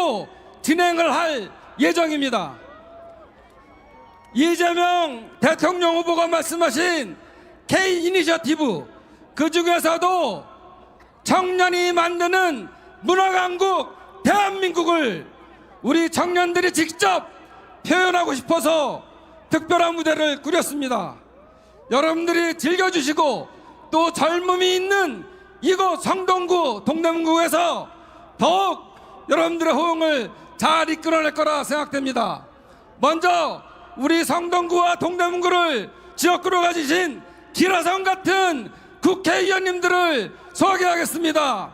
계획대로 진행을 할 예정입니다. 이재명 대통령 후보가 말씀하신 K 이니셔티브, 그 중에서도 청년이 만드는 문화강국 대한민국을 우리 청년들이 직접 표현하고 싶어서 특별한 무대를 꾸렸습니다. 여러분들이 즐겨주시고 또 젊음이 있는 이곳 성동구 동대문구에서 더욱 여러분들의 호응을 잘 이끌어낼 거라 생각됩니다. 먼저 우리 성동구와 동대문구를 지역구로 가지신 기라성 같은 국회의원님들을 소개하겠습니다.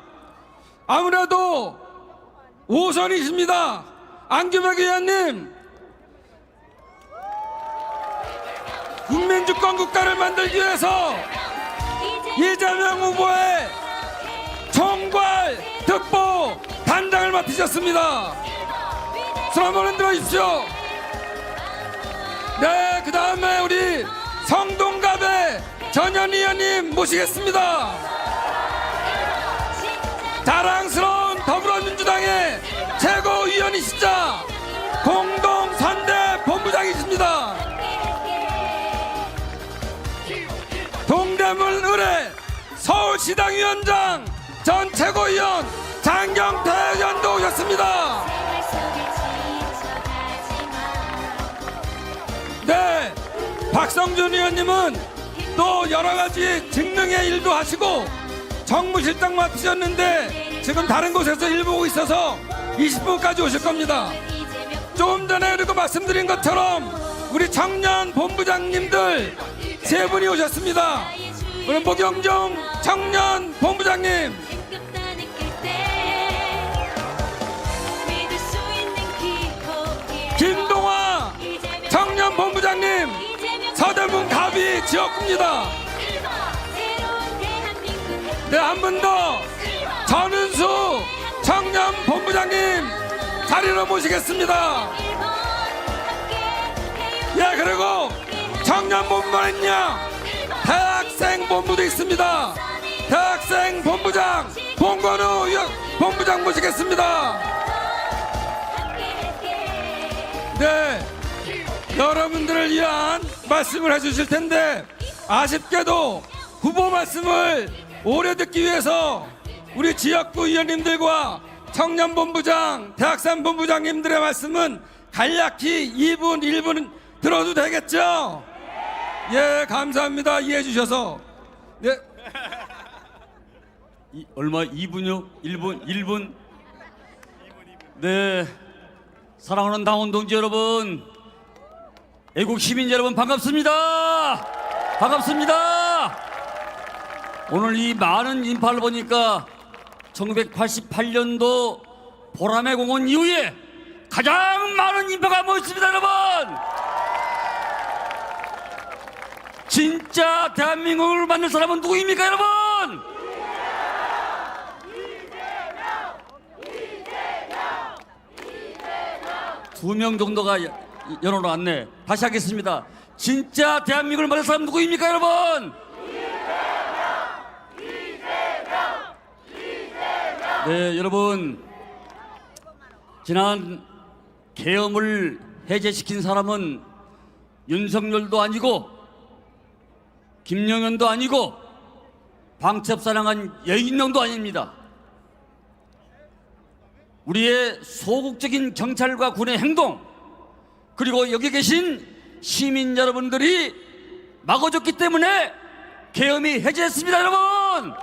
아무래도 5선이십니다. 안규백 의원님, 국민주권 국가를 만들기 위해서 이재명 후보의 총괄 특보 단장을 맡으셨습니다. 손 한번 흔들어 주십시오. 네, 그 다음에 우리 성동갑의 전현 의원님 모시겠습니다. 자랑스러운 더불어민주당의 최고위원이시자 공동선대 본부장이십니다. 동대문 의뢰 서울시당위원장 전 최고위원 장경태 의원도 오셨습니다. 네, 박성준 의원님은 또 여러가지 직능의 일도 하시고 정무실장 맡으셨는데 지금 다른 곳에서 일 보고 있어서 20분까지 오실 겁니다. 조금 전에 그리고 말씀드린 것처럼 우리 청년 본부장님들 세 분이 오셨습니다. 우리 목영종 청년 본부장님, 김동화 청년 본부장님, 서대문 갑이 지역구입니다. 네, 한 분 더 전은수 청년 본부장님 자리로 모시겠습니다. 예, 그리고 청년 본부는요, 대학생 본부도 있습니다. 대학생 본부장 봉건우 본부장 모시겠습니다. 네, 여러분들을 위한 말씀을 해주실 텐데 아쉽게도 후보 말씀을 오래 듣기 위해서 우리 지역구 의원님들과 청년본부장, 대학생 본부장님들의 말씀은 간략히 2분, 1분 들어도 되겠죠? 예, 감사합니다. 이해해 주셔서. 네. 얼마? 2분요? 1분? 네, 사랑하는 당원 동지 여러분, 애국 시민 여러분, 반갑습니다. 반갑습니다. 오늘 이 많은 인파를 보니까 1988년도 보람의 공원 이후에 가장 많은 인파가 모였습니다. 여러분, 진짜 대한민국을 만들 사람은 누구입니까? 여러분, 두 명 정도가 연호로 왔네. 다시 하겠습니다. 진짜 대한민국을 만들 사람 누구입니까? 여러분, 네, 여러분, 지난 계엄을 해제시킨 사람은 윤석열도 아니고 김영현도 아니고 방첩사령관 여인명도 아닙니다. 우리의 소극적인 경찰과 군의 행동, 그리고 여기 계신 시민 여러분들이 막아줬기 때문에 계엄이 해제했습니다. 여러분,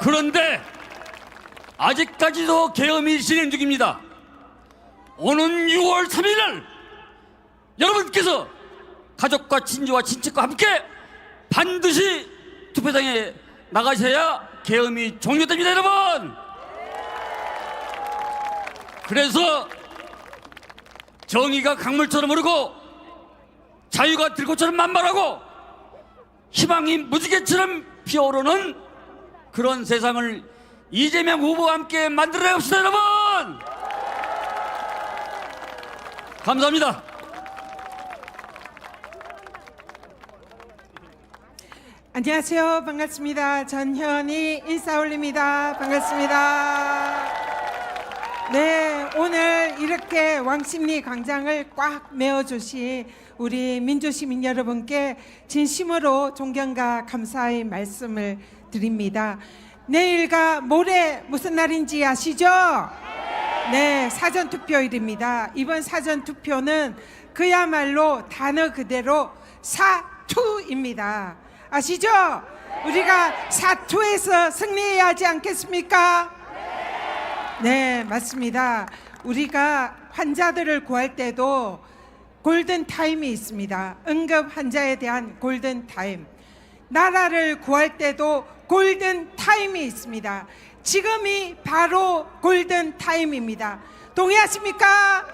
그런데 아직까지도 계엄이 진행 중입니다. 오는 6월 3일 날 여러분께서 가족과 친지와 친척과 함께 반드시 투표장에 나가셔야 계엄이 종료됩니다. 여러분, 그래서 정의가 강물처럼 흐르고 자유가 들꽃처럼 만발하고 희망이 무지개처럼 피어오르는 그런 세상을 이재명 후보와 함께 만들어야 합시다. 여러분, 감사합니다. 안녕하세요. 반갑습니다. 전현희 인사 올립니다. 반갑습니다. 오늘 이렇게 왕십리 광장을 꽉 메워주신 우리 민주시민 여러분께 진심으로 존경과 감사의 말씀을 드립니다. 내일과 모레 무슨 날인지 아시죠? 네, 사전투표일입니다. 이번 사전투표는 그야말로 단어 그대로 사투입니다. 아시죠? 우리가 사투에서 승리해야 하지 않겠습니까? 네, 맞습니다. 우리가 환자들을 구할 때도 골든타임이 있습니다. 응급 환자에 대한 골든타임. 나라를 구할 때도 골든타임이 있습니다. 지금이 바로 골든타임입니다. 동의하십니까?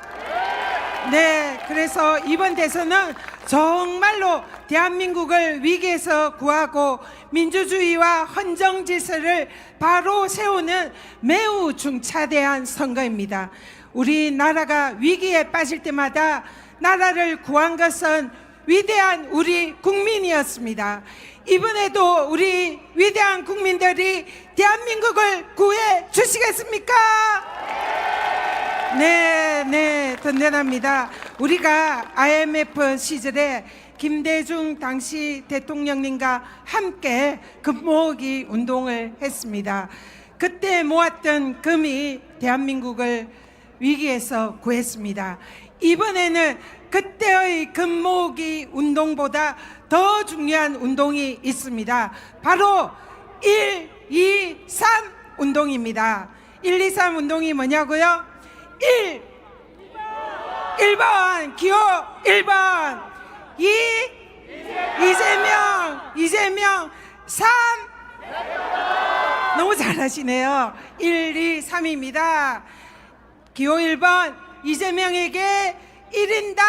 네, 그래서 이번 대선은 정말로 대한민국을 위기에서 구하고 민주주의와 헌정 질서를 바로 세우는 매우 중차대한 선거입니다. 우리나라가 위기에 빠질 때마다 나라를 구한 것은 위대한 우리 국민이었습니다. 이번에도 우리 위대한 국민들이 대한민국을 구해 주시겠습니까? 네, 든든합니다. 우리가 IMF 시절에 김대중 당시 대통령님과 함께 금 모으기 운동을 했습니다. 그때 모았던 금이 대한민국을 위기에서 구했습니다. 이번에는 그때의 금 모으기 운동보다 더 중요한 운동이 있습니다. 바로 1, 2, 3 운동입니다. 1, 2, 3 운동이 뭐냐고요? 1번 기호 1번 2 이재명 3 너무 잘하시네요. 1, 2, 3입니다. 기호 1번 이재명에게 1인당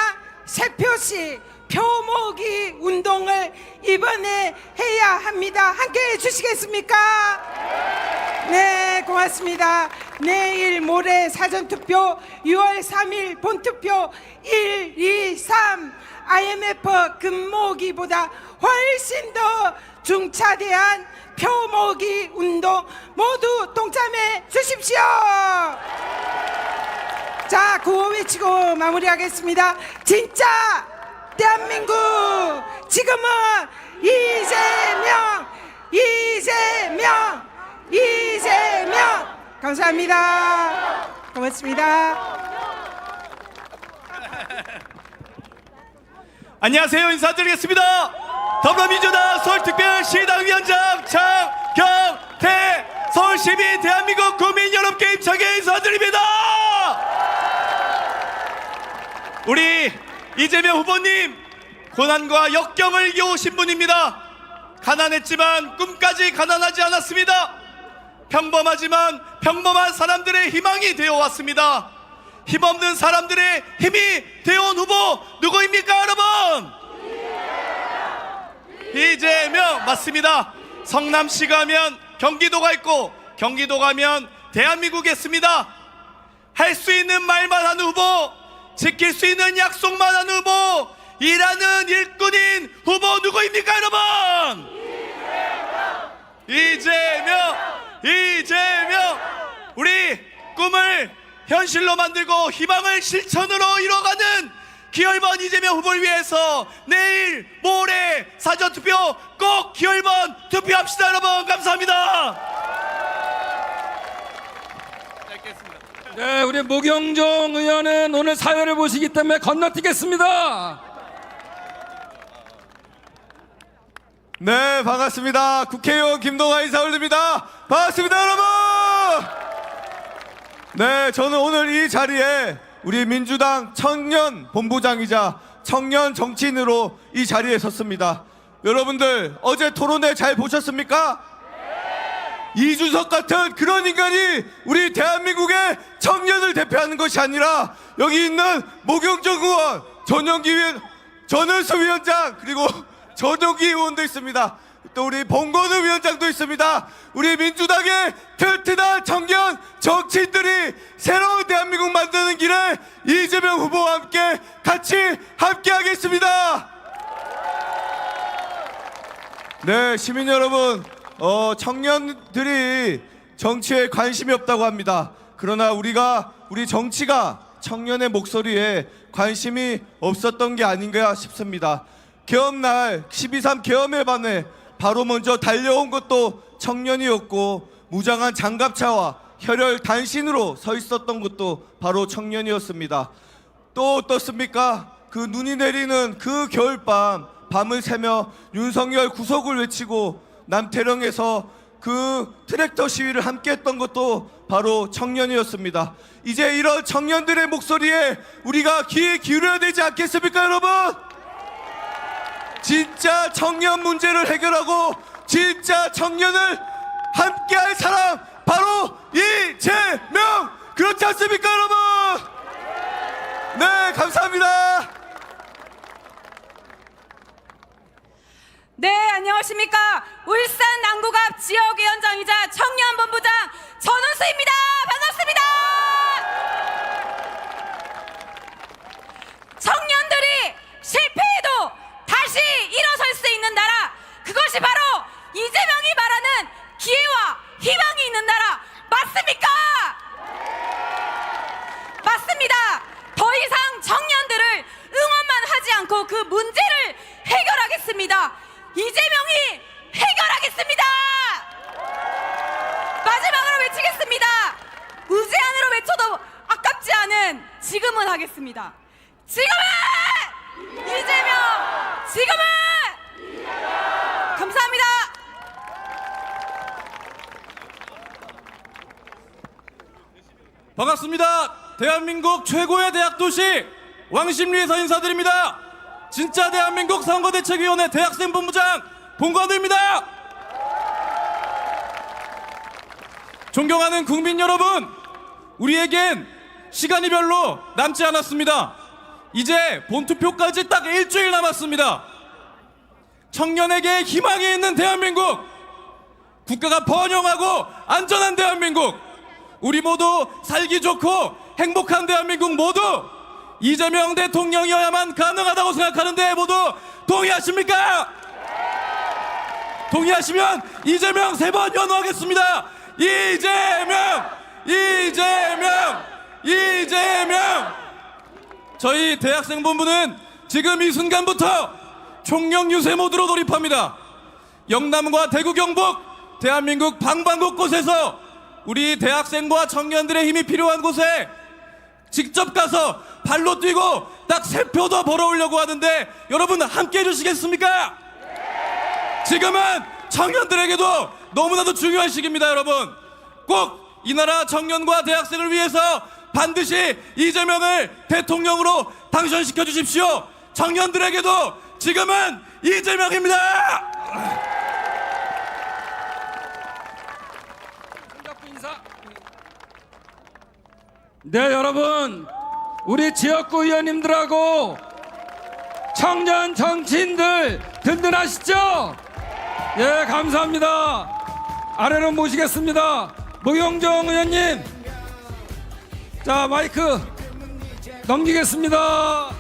3표씩 표 모으기 운동을 이번에 해야 합니다. 함께 해주시겠습니까? 네, 고맙습니다. 내일 모레 사전투표, 6월 3일 본투표 1, 2, 3 IMF 금 모으기보다 훨씬 더 중차대한 표 모으기 운동 모두 동참해 주십시오. 자, 구호 외치고 마무리하겠습니다. 진짜 대한민국 지금은 이재명 감사합니다. 고맙습니다. 안녕하세요. 인사드리겠습니다. 더불어민주당 서울특별시당위원장 장경태, 서울시민 대한민국 국민 여러분께 힘차게 인사드립니다. 우리 이재명 후보님, 고난과 역경을 이겨오신 분입니다. 가난했지만 꿈까지 가난하지 않았습니다. 평범하지만 평범한 사람들의 희망이 되어왔습니다. 힘없는 사람들의 힘이 되어온 후보 누구입니까, 여러분? 이재명 맞습니다. 성남시 가면 경기도가 있고 경기도 가면 대한민국이 있습니다. 할 수 있는 말만 하는 후보, 지킬 수 있는 약속만 하는 후보, 일하는 일꾼인 후보 누구입니까, 여러분? 이재명! 우리 꿈을 현실로 만들고 희망을 실천으로 이뤄가는 기열번 이재명 후보를 위해서 내일 모레 사전투표 꼭 기열번 투표합시다, 여러분. 감사합니다. 네, 우리 무경정 의원은 오늘 사회를 보시기 때문에 건너뛰겠습니다. 네, 반갑습니다. 국회의원 김동아 인사 올립니다. 반갑습니다, 여러분. 네, 저는 오늘 이 자리에 우리 민주당 청년 본부장이자 청년 정치인으로 이 자리에 섰습니다. 여러분들 어제 토론회 잘 보셨습니까? 이준석 같은 그런 인간이 우리 대한민국의 청년을 대표하는 것이 아니라 여기 있는 모경정 의원, 전현수 위원장, 그리고 전용기 의원도 있습니다. 또 우리 봉건우 위원장도 있습니다. 우리 민주당의 튼튼한 청년 정치인들이 새로운 대한민국 만드는 길에 이재명 후보와 함께 같이 하겠습니다. 네, 시민 여러분, 청년들이 정치에 관심이 없다고 합니다. 그러나 우리 정치가 청년의 목소리에 관심이 없었던 게 아닌가 싶습니다. 계엄날 12.3 계엄에 반해 바로 먼저 달려온 것도 청년이었고, 무장한 장갑차와 혈혈 단신으로 서 있었던 것도 바로 청년이었습니다. 또 어떻습니까? 그 눈이 내리는 그 겨울밤, 밤을 새며 윤석열 구속을 외치고 남태령에서 그 트랙터 시위를 함께 했던 것도 바로 청년이었습니다. 이제 이런 청년들의 목소리에 우리가 귀에 기울여야 되지 않겠습니까, 여러분? 진짜 청년 문제를 해결하고 진짜 청년을 함께할 사람 바로 이재명! 그렇지 않습니까, 여러분? 네, 감사합니다. 네, 안녕하십니까. 울산 남구갑 지역위원장이자 청년본부장 전은수입니다. 반갑습니다. 청년들이 실패해도 다시 일어설 수 있는 나라, 그것이 바로 이재명이 말하는 기회와 희망이 있는 나라 맞습니까? 맞습니다. 더 이상 청년들을 응원만 하지 않고 그 문제를 해결하겠습니다. 이재명이 해결하겠습니다. 마지막으로 외치겠습니다. 무제한으로 외쳐도 아깝지 않은 지금은 하겠습니다. 지금은! 이재명! 지금은! 감사합니다. 반갑습니다. 대한민국 최고의 대학 도시 왕십리에서 인사드립니다. 진짜 대한민국 선거대책위원회 대학생본부장 봉건우입니다. 존경하는 국민 여러분, 우리에겐 시간이 별로 남지 않았습니다. 이제 본투표까지 딱 일주일 남았습니다. 청년에게 희망이 있는 대한민국, 국가가 번영하고 안전한 대한민국, 우리 모두 살기 좋고 행복한 대한민국 모두 이재명 대통령이어야만 가능하다고 생각하는데 모두 동의하십니까? 동의하시면 이재명 3번 연호하겠습니다. 이재명! 이재명! 이재명! 저희 대학생본부는 지금 이 순간부터 총력 유세 모드로 돌입합니다. 영남과 대구 경북 대한민국 방방곳곳에서 우리 대학생과 청년들의 힘이 필요한 곳에 직접 가서 발로 뛰고 딱 3표 더 벌어오려고 하는데 여러분 함께 해주시겠습니까? 지금은 청년들에게도 너무나도 중요한 시기입니다. 여러분 꼭 이 나라 청년과 대학생을 위해서 반드시 이재명을 대통령으로 당선시켜 주십시오. 청년들에게도 지금은 이재명입니다. 네, 여러분, 우리 지역구 의원님들하고 청년 정치인들 든든하시죠? 예, 감사합니다. 아래로 모시겠습니다. 무용정 의원님, 자, 마이크 넘기겠습니다.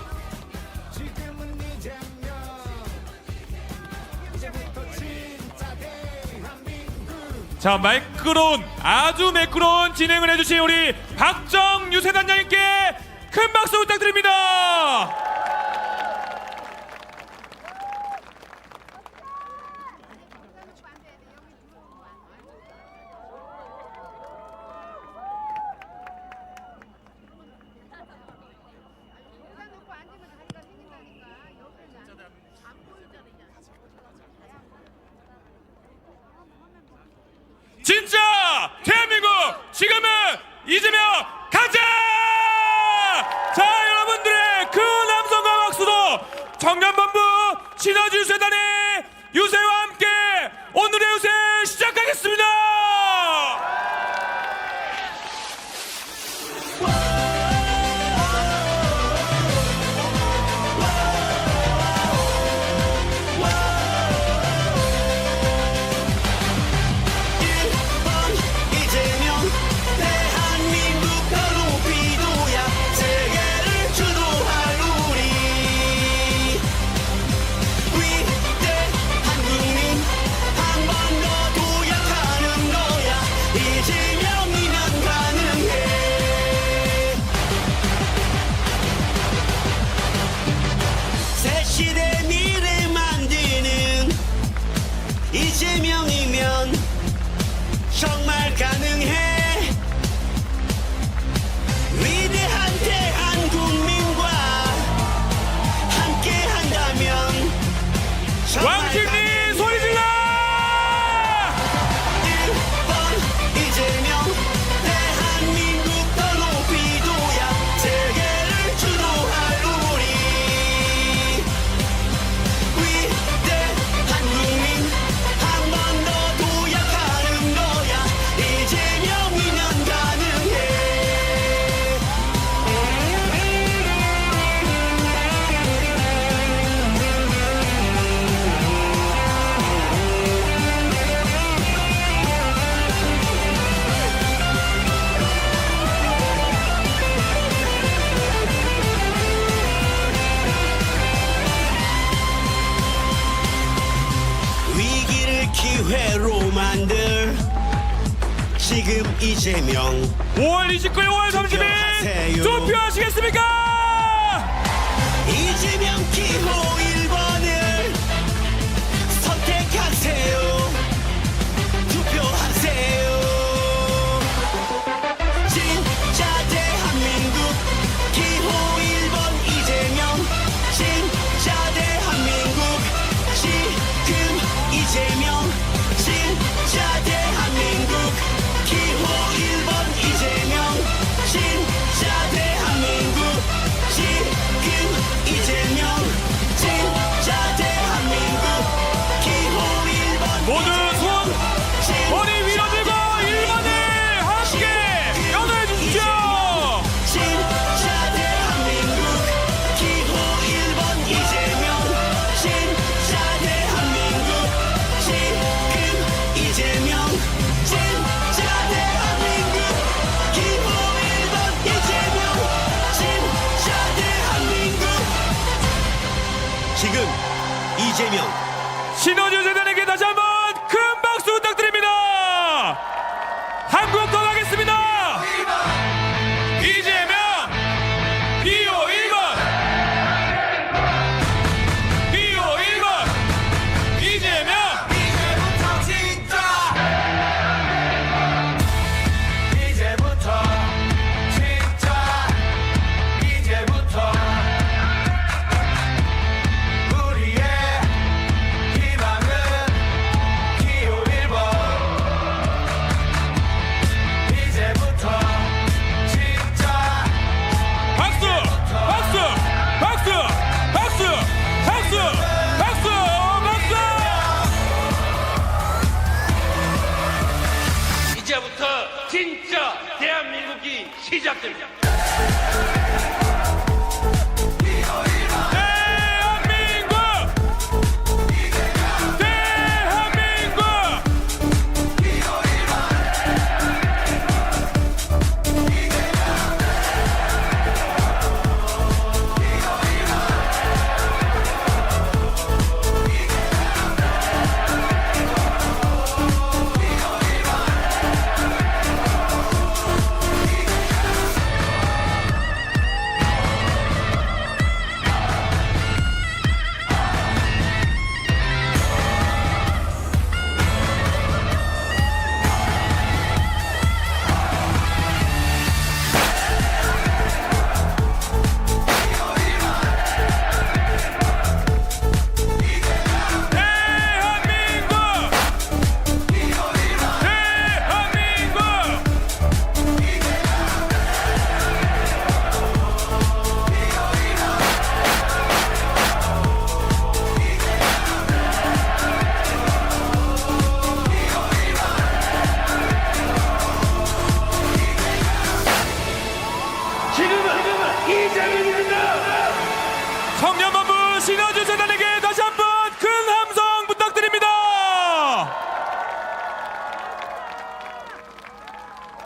자, 매끄러운, 아주 매끄러운 진행을 해주신 우리 박정유 세단장님께 큰 박수 부탁드립니다. 진짜 대한민국 지금은 이재명 가자! 자, 여러분들의 그 남성과 박수도 청년본부 시너지 유세단의 유세와 함께 오늘의 유세 시작하겠습니다. 위대한 이재명 5월 29일 5월 30일 투표하시겠습니까? 이재명 기호 1번을 선택하세요. 투표하세요. 진짜 대한민국 기호 1번 이재명. 진짜 대한민국 지금 이재명. 진짜 대한민국 기호 1번 이재명. 진짜 대한민국 지금 이재명. 진짜 대한민국 기호 1번 모두 손 머리 위로 들고 1번을 함께 연호해 주십시오. 진짜 대한민국 기호 1번 이재명. 진짜 대한민국 지금 이재명. 진짜 대한민국 기호 1번 이재명. 진짜 대한민국 지금 이재명. 신원주 재단에게 다시 한번 큰 박수 부탁드립니다. 한국 더 가겠습니다. 이재명 기호 1번 기호 1번 이재명. 이제부터 진짜 이제부터 진짜 이제부터 우리의 희망은 기호 1번. 이제부터 진짜 박수 박수 박수 박수 박수 박수 박수. 이제부터 진짜 대한민국이 시작됩니다. 대한민국 대한민국 청년본부 신원주 재단에게 다시 한번 큰 함성 부탁드립니다.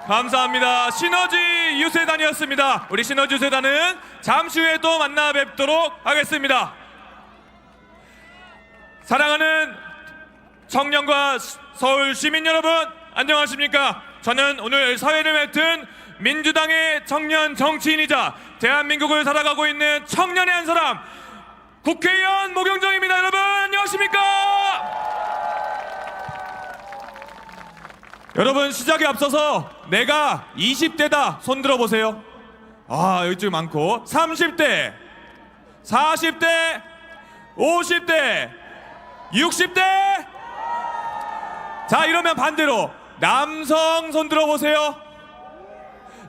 감사합니다. 시너지 유세단이었습니다. 우리 시너지 유세단은 잠시 후에 또 만나 뵙도록 하겠습니다. 사랑하는 청년과 서울 시민 여러분, 안녕하십니까? 저는 오늘 사회를 맡은 민주당의 청년 정치인이자 대한민국을 살아가고 있는 청년의 한 사람, 국회의원 모경정입니다. 여러분 안녕하십니까? 여러분, 시작에 앞서서 내가 20대다 손 들어보세요. 아, 여기 많고 30대, 40대, 50대, 60대. 자, 이러면 반대로 남성 손 들어보세요.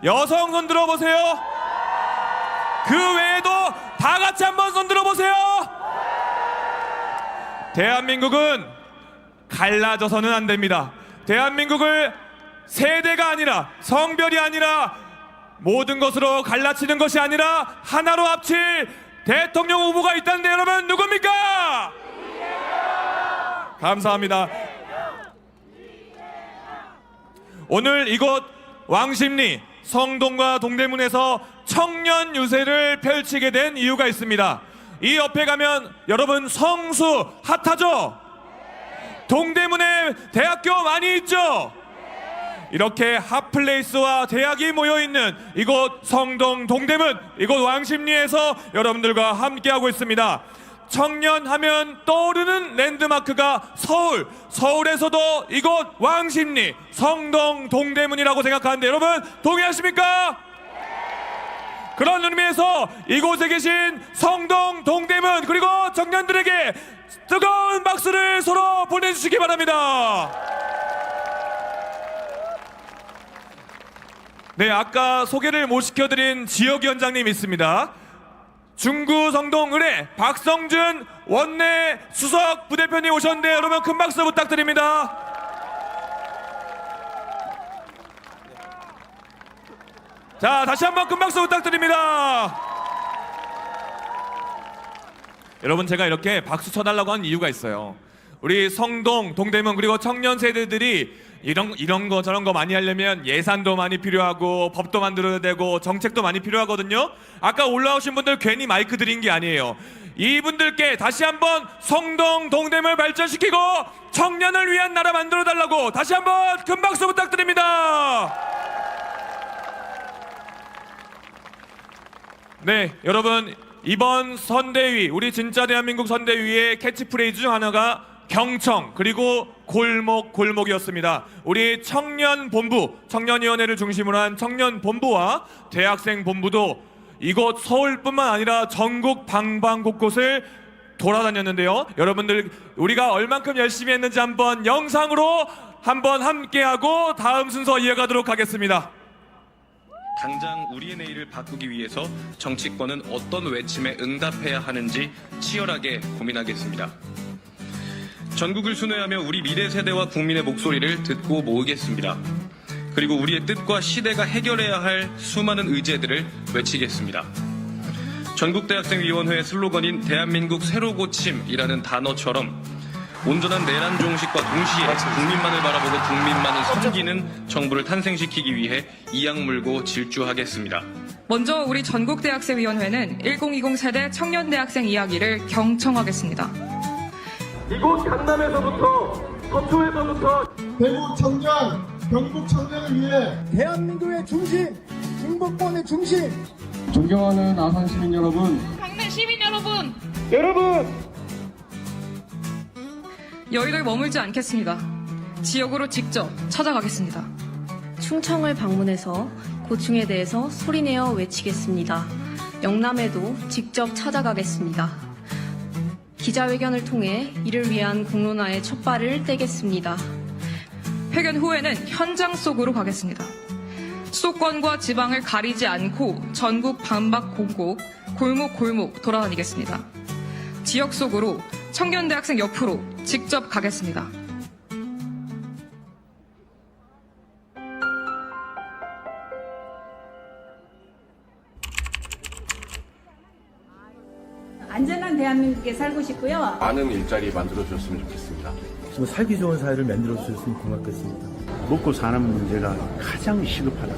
여성 손 들어보세요. 그 외에도 다 같이 한번 손 들어보세요. 대한민국은 갈라져서는 안 됩니다. 대한민국을 세대가 아니라, 성별이 아니라, 모든 것으로 갈라치는 것이 아니라 하나로 합칠 대통령 후보가 있다는데 여러분 누굽니까? 감사합니다. 오늘 이곳 왕십리 성동과 동대문에서 청년 유세를 펼치게 된 이유가 있습니다. 이 옆에 가면 여러분 성수 핫하죠? 동대문에 대학교 많이 있죠? 이렇게 핫플레이스와 대학이 모여있는 이곳 성동 동대문, 이곳 왕십리에서 여러분들과 함께하고 있습니다. 청년 하면 떠오르는 랜드마크가 서울, 서울에서도 이곳 왕십리, 성동 동대문이라고 생각하는데 여러분 동의하십니까? 그런 의미에서 이곳에 계신 성동 동대문 그리고 청년들에게 뜨거운 박수를 서로 보내주시기 바랍니다. 네, 아까 소개를 못 시켜드린 지역위원장님 있습니다. 중구 성동 의뢰 박성준 원내 수석 부대표님 오셨는데 여러분 큰 박수 부탁드립니다. 자, 다시 한번 큰 박수 부탁드립니다. 여러분, 제가 이렇게 박수 쳐달라고 한 이유가 있어요. 우리 성동, 동대문 그리고 청년 세대들이 이런 거 저런 거 많이 하려면 예산도 많이 필요하고 법도 만들어야 되고 정책도 많이 필요하거든요. 아까 올라오신 분들 괜히 마이크 드린 게 아니에요. 이분들께 다시 한번 성동, 동대문을 발전시키고 청년을 위한 나라 만들어 달라고 다시 한번 큰 박수 부탁드립니다. 네, 여러분, 이번 선대위, 우리 진짜 대한민국 선대위의 캐치프레이즈 중 하나가 경청 그리고 골목이었습니다. 우리 청년본부, 청년위원회를 중심으로 한 청년본부와 대학생본부도 이곳 서울뿐만 아니라 전국 방방곳곳을 돌아다녔는데요. 여러분들, 우리가 얼만큼 열심히 했는지 한번 영상으로 한번 함께하고 다음 순서 이어가도록 하겠습니다. 당장 우리의 내일을 바꾸기 위해서 정치권은 어떤 외침에 응답해야 하는지 치열하게 고민하겠습니다. 전국을 순회하며 우리 미래 세대와 국민의 목소리를 듣고 모으겠습니다. 그리고 우리의 뜻과 시대가 해결해야 할 수많은 의제들을 외치겠습니다. 전국대학생위원회의 슬로건인 대한민국 새로 고침이라는 단어처럼 온전한 내란 종식과 동시에 국민만을 바라보고 국민만을 섬기는 정부를 탄생시키기 위해 이악 물고 질주하겠습니다. 먼저 우리 전국대학생위원회는 1020 세대 청년대학생 이야기를 경청하겠습니다. 이곳 강남에서부터 서초에서부터 대구 청년, 경북 청년을 위해 대한민국의 중심, 중부권의 중심. 존경하는 아산 시민 여러분, 강남 시민 여러분, 여의도에 머물지 않겠습니다. 지역으로 직접 찾아가겠습니다. 충청을 방문해서 고충에 대해서 소리내어 외치겠습니다. 영남에도 직접 찾아가겠습니다. 기자회견을 통해 이를 위한 공론화의 첫 발을 떼겠습니다. 회견 후에는 현장 속으로 가겠습니다. 수도권과 지방을 가리지 않고 전국 방방곡곡, 골목골목 돌아다니겠습니다. 지역 속으로 청년대학생 옆으로 직접 가겠습니다. 안전한 대한민국에 살고 싶고요. 많은 일자리 만들어줬으면 좋겠습니다. 살기 좋은 사회를 만들어 주셨으면 고맙겠습니다. 먹고 사는 문제가 가장 시급하다.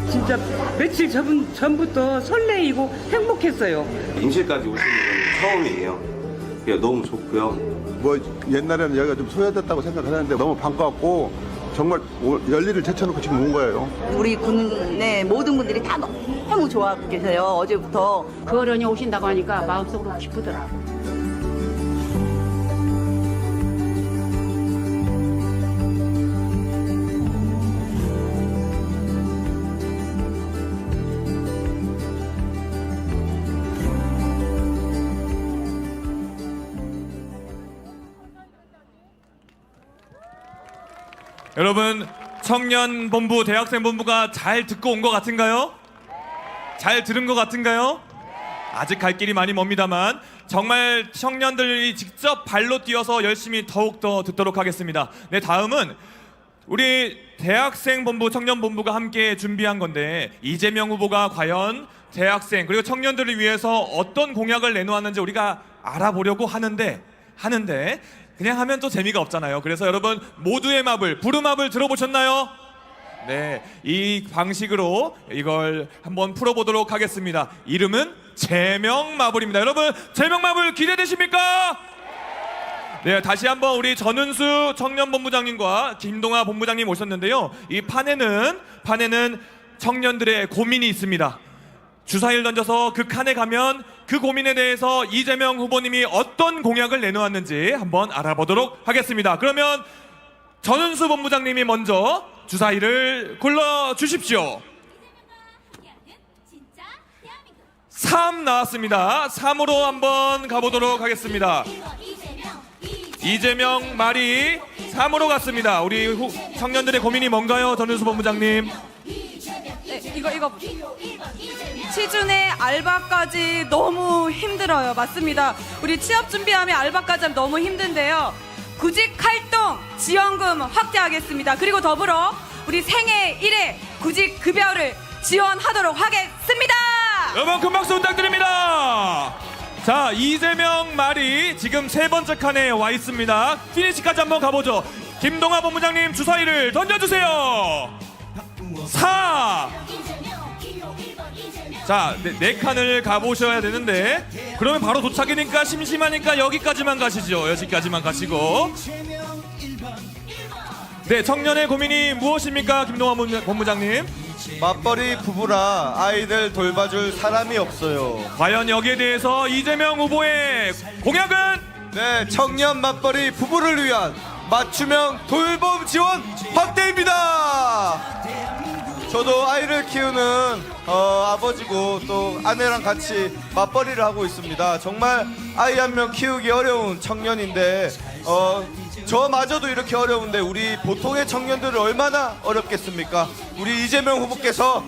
진짜 며칠 전부터 설레이고 행복했어요. 임실까지 오시는 건 처음이에요. 너무 좋고요. 뭐 옛날에는 여기가 좀 소외됐다고 생각하는데 너무 반가웠고 정말 열일을 제쳐놓고 지금 온 거예요. 우리 군의 모든 분들이 다 너무 좋아하고 계세요. 어제부터. 그러려니 오신다고 하니까 마음속으로 기쁘더라고요. 여러분, 청년본부, 대학생본부가 잘 듣고 온 것 같은가요? 잘 들은 것 같은가요? 아직 갈 길이 많이 멉니다만 정말 청년들이 직접 발로 뛰어서 열심히 더욱더 듣도록 하겠습니다. 네, 다음은 우리 대학생 본부, 청년 본부가 함께 준비한 건데 이재명 후보가 과연 대학생 그리고 청년들을 위해서 어떤 공약을 내놓았는지 우리가 알아보려고 하는데 그냥 하면 또 재미가 없잖아요. 그래서 여러분 모두의 마블, 부루마블 들어보셨나요? 네, 이 방식으로 이걸 한번 풀어보도록 하겠습니다. 이름은 제명마블입니다. 여러분 제명마블 기대되십니까? 네, 다시 한번 우리 전은수 청년본부장님과 김동아 본부장님 오셨는데요. 이 판에는 청년들의 고민이 있습니다. 주사위를 던져서 그 칸에 가면 그 고민에 대해서 이재명 후보님이 어떤 공약을 내놓았는지 한번 알아보도록 하겠습니다. 그러면 전은수 본부장님이 먼저 주사위를 골라주십시오. 3 나왔습니다. 3으로 한번 가보도록 하겠습니다. 이재명 말이 3으로 갔습니다. 우리 청년들의 고민이 뭔가요, 전은수 본부장님? 네, 이거 취준에 알바까지 너무 힘들어요. 맞습니다. 우리 취업 준비하면 알바까지 하면 너무 힘든데요. 구직 활동 지원금 확대하겠습니다. 그리고 더불어 우리 생애 1회 구직 급여를 지원하도록 하겠습니다. 여러분 큰 박수 부탁드립니다. 자, 이재명 말이 지금 3번째 칸에 와 있습니다. 피니시까지 한번 가보죠. 김동아 본부장님 주사위를 던져주세요. 4. 자, 네 칸을 가보셔야 되는데 그러면 바로 도착이니까 심심하니까 여기까지만 가시죠. 여기까지만 가시고. 네, 청년의 고민이 무엇입니까, 김동아 본부장님? 맞벌이 부부라 아이들 돌봐줄 사람이 없어요. 과연 여기에 대해서 이재명 후보의 공약은? 네, 청년 맞벌이 부부를 위한 맞춤형 돌봄 지원 확대입니다. 저도 아이를 키우는 아버지고 또 아내랑 같이 맞벌이를 하고 있습니다. 정말 아이 한 명 키우기 어려운 청년인데 저마저도 이렇게 어려운데 우리 보통의 청년들은 얼마나 어렵겠습니까? 우리 이재명 후보께서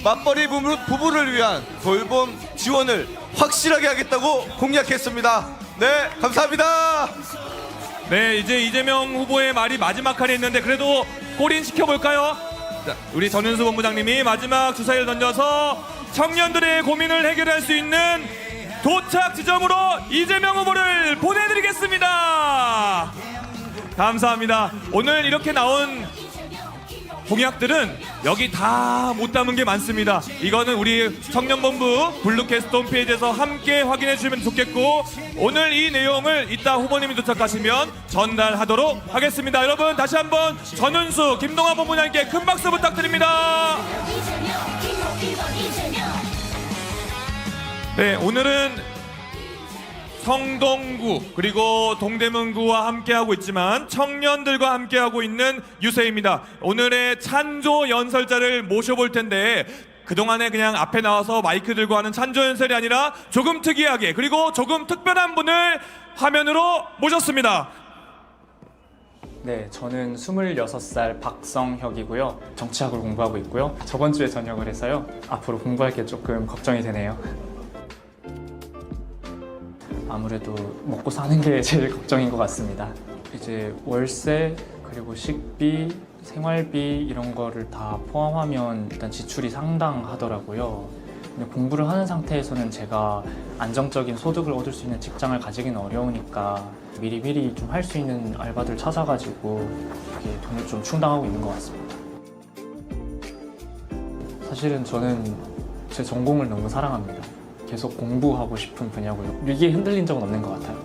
맞벌이 부부를 위한 돌봄 지원을 확실하게 하겠다고 공약했습니다. 네, 감사합니다. 네, 이제 이재명 후보의 말이 마지막 칸에 있는데 그래도 골인 시켜볼까요? 자, 우리 전은수 본부장님이 마지막 주사위를 던져서 청년들의 고민을 해결할 수 있는 도착 지점으로 이재명 후보를 보내드리겠습니다. 감사합니다. 오늘 이렇게 나온 공약들은 여기 다 못 담은 게 많습니다. 이거는 우리 청년본부 블루캐스트 홈페이지에서 함께 확인해 주시면 좋겠고 오늘 이 내용을 이따 후보님이 도착하시면 전달하도록 하겠습니다. 여러분 다시 한번 전은수, 김동아 본부장님께 큰 박수 부탁드립니다. 네, 오늘은 성동구 그리고 동대문구와 함께하고 있지만 청년들과 함께하고 있는 유세입니다. 오늘의 찬조 연설자를 모셔볼 텐데 그동안에 그냥 앞에 나와서 마이크 들고 하는 찬조 연설이 아니라 조금 특이하게 그리고 조금 특별한 분을 화면으로 모셨습니다. 네, 저는 26살 박성혁이고요. 정치학을 공부하고 있고요. 저번 주에 전역을 해서요. 앞으로 공부할 게 조금 걱정이 되네요. 아무래도 먹고 사는 게 제일 걱정인 것 같습니다. 이제 월세 그리고 식비, 생활비 이런 거를 다 포함하면 일단 지출이 상당하더라고요. 근데 공부를 하는 상태에서는 제가 안정적인 소득을 얻을 수 있는 직장을 가지기는 어려우니까 미리미리 좀 할 수 있는 알바들 찾아가지고 이렇게 돈을 좀 충당하고 있는 것 같습니다. 사실은 저는 제 전공을 너무 사랑합니다. 계속 공부하고 싶은 분야고요. 위기에 흔들린 적은 없는 것 같아요.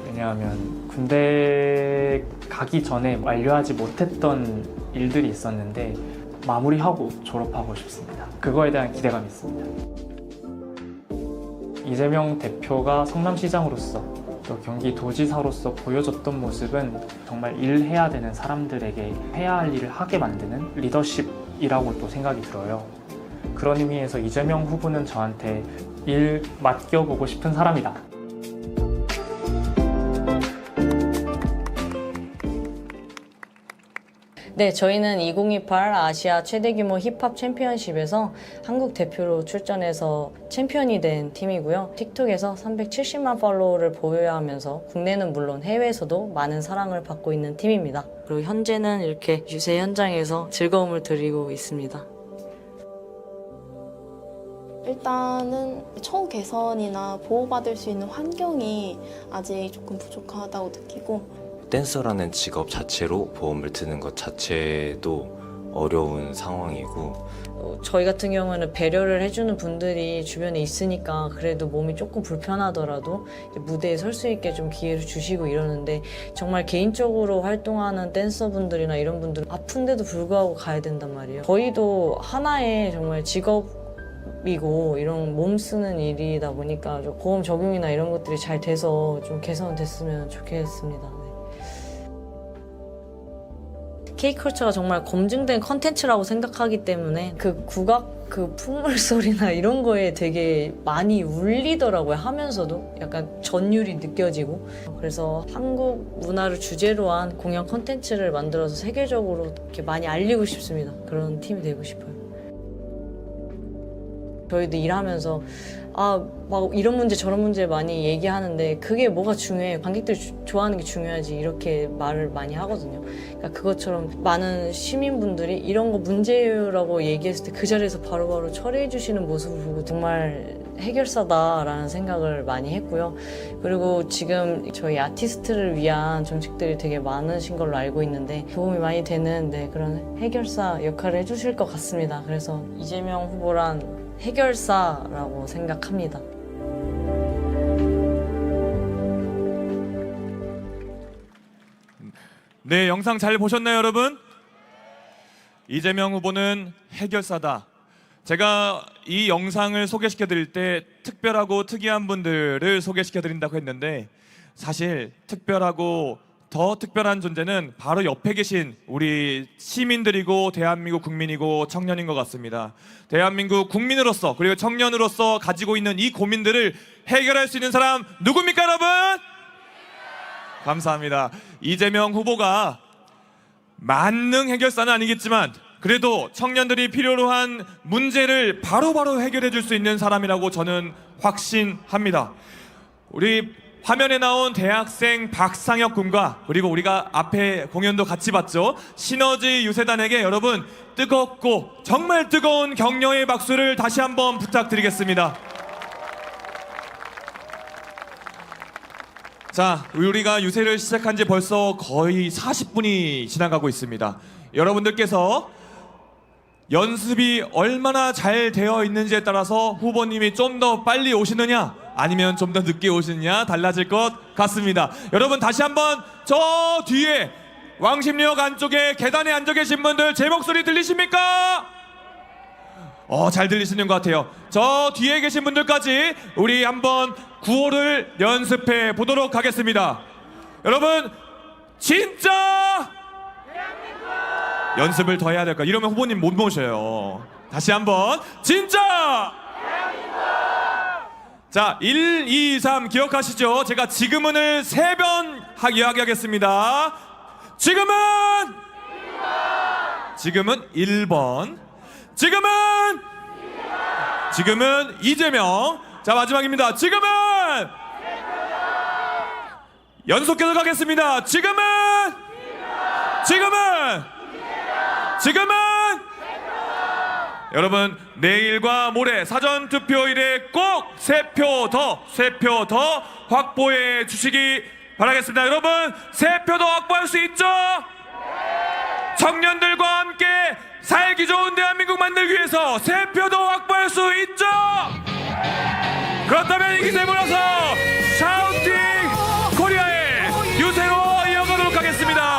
왜냐하면 군대 가기 전에 완료하지 못했던 일들이 있었는데 마무리하고 졸업하고 싶습니다. 그거에 대한 기대감이 있습니다. 이재명 대표가 성남시장으로서 또 경기도지사로서 보여줬던 모습은 정말 일해야 되는 사람들에게 해야 할 일을 하게 만드는 리더십이라고 또 생각이 들어요. 그런 의미에서 이재명 후보는 저한테 일 맡겨보고 싶은 사람이다. 네, 저희는 2028 아시아 최대 규모 힙합 챔피언십에서 한국 대표로 출전해서 챔피언이 된 팀이고요. 틱톡에서 370만 팔로워를 보유하면서 국내는 물론 해외에서도 많은 사랑을 받고 있는 팀입니다. 그리고 현재는 이렇게 유세 현장에서 즐거움을 드리고 있습니다. 일단은 처우 개선이나 보호받을 수 있는 환경이 아직 조금 부족하다고 느끼고, 댄서라는 직업 자체로 보험을 드는 것 자체도 어려운 상황이고, 저희 같은 경우는 배려를 해주는 분들이 주변에 있으니까 그래도 몸이 조금 불편하더라도 무대에 설 수 있게 좀 기회를 주시고 이러는데, 정말 개인적으로 활동하는 댄서분들이나 이런 분들은 아픈데도 불구하고 가야 된단 말이에요. 저희도 하나의 정말 직업이고 이런 몸 쓰는 일이다 보니까 좀 보험 적용이나 이런 것들이 잘 돼서 좀 개선됐으면 좋겠습니다. K컬처가 정말 검증된 컨텐츠라고 생각하기 때문에 그 국악, 그 풍물 소리나 이런 거에 되게 많이 울리더라고요. 하면서도 약간 전율이 느껴지고. 그래서 한국 문화를 주제로 한 공연 컨텐츠를 만들어서 세계적으로 이렇게 많이 알리고 싶습니다. 그런 팀이 되고 싶어요. 저희도 일하면서 막 이런 문제 저런 문제 많이 얘기하는데 그게 뭐가 중요해, 관객들이 좋아하는 게 중요하지, 이렇게 말을 많이 하거든요. 그러니까 그것처럼 많은 시민분들이 이런 거 문제라고 얘기했을 때 그 자리에서 바로바로 처리해 주시는 모습을 보고 정말 해결사다라는 생각을 많이 했고요. 그리고 지금 저희 아티스트를 위한 정책들이 되게 많으신 걸로 알고 있는데 도움이 많이 되는 그런 해결사 역할을 해주실 것 같습니다. 그래서 이재명 후보란 해결사라고 생각합니다. 네, 영상 잘 보셨나요, 여러분? 이재명 후보는 해결사다. 제가 이 영상을 소개시켜 드릴 때 특별하고 특이한 분들을 소개시켜 드린다고 했는데, 사실 특별하고 더 특별한 존재는 바로 옆에 계신 우리 시민들이고 대한민국 국민이고 청년인 것 같습니다. 대한민국 국민으로서 그리고 청년으로서 가지고 있는 이 고민들을 해결할 수 있는 사람 누굽니까, 여러분? 감사합니다. 이재명 후보가 만능 해결사는 아니겠지만 그래도 청년들이 필요로 한 문제를 바로바로 해결해 줄 수 있는 사람이라고 저는 확신합니다. 우리 화면에 나온 대학생 박상혁 군과 그리고 우리가 앞에 공연도 같이 봤죠, 시너지 유세단에게 여러분 뜨겁고 정말 뜨거운 격려의 박수를 다시 한번 부탁드리겠습니다. 자, 우리가 유세를 시작한 지 벌써 거의 40분이 지나가고 있습니다. 여러분들께서 연습이 얼마나 잘 되어 있는지에 따라서 후보님이 좀 더 빨리 오시느냐 아니면 좀 더 늦게 오시느냐 달라질 것 같습니다. 여러분 다시 한번 저 뒤에 왕십리역 안쪽에 계단에 앉아 계신 분들 제 목소리 들리십니까? 잘 들리시는 것 같아요. 저 뒤에 계신 분들까지 우리 한번 구호를 연습해 보도록 하겠습니다. 여러분 진짜 연습을 더 해야 될까? 이러면 후보님 못 모셔요. 다시 한번 진짜! 자, 1, 2, 3 기억하시죠? 제가 지금은을 3번 이야기하겠습니다. 지금은 1번. 지금은 이재명. 자, 마지막입니다. 지금은 연속해서 가겠습니다. 지금은 여러분 내일과 모레 사전투표일에 꼭 3표 더 확보해 주시기 바라겠습니다. 여러분 3표 더 확보할 수 있죠? 청년들과 함께 살기 좋은 대한민국 만들기 위해서 3표 더 확보할 수 있죠? 그렇다면 이 기세 몰아서 샤우팅 코리아의 유세로 이어가도록 하겠습니다.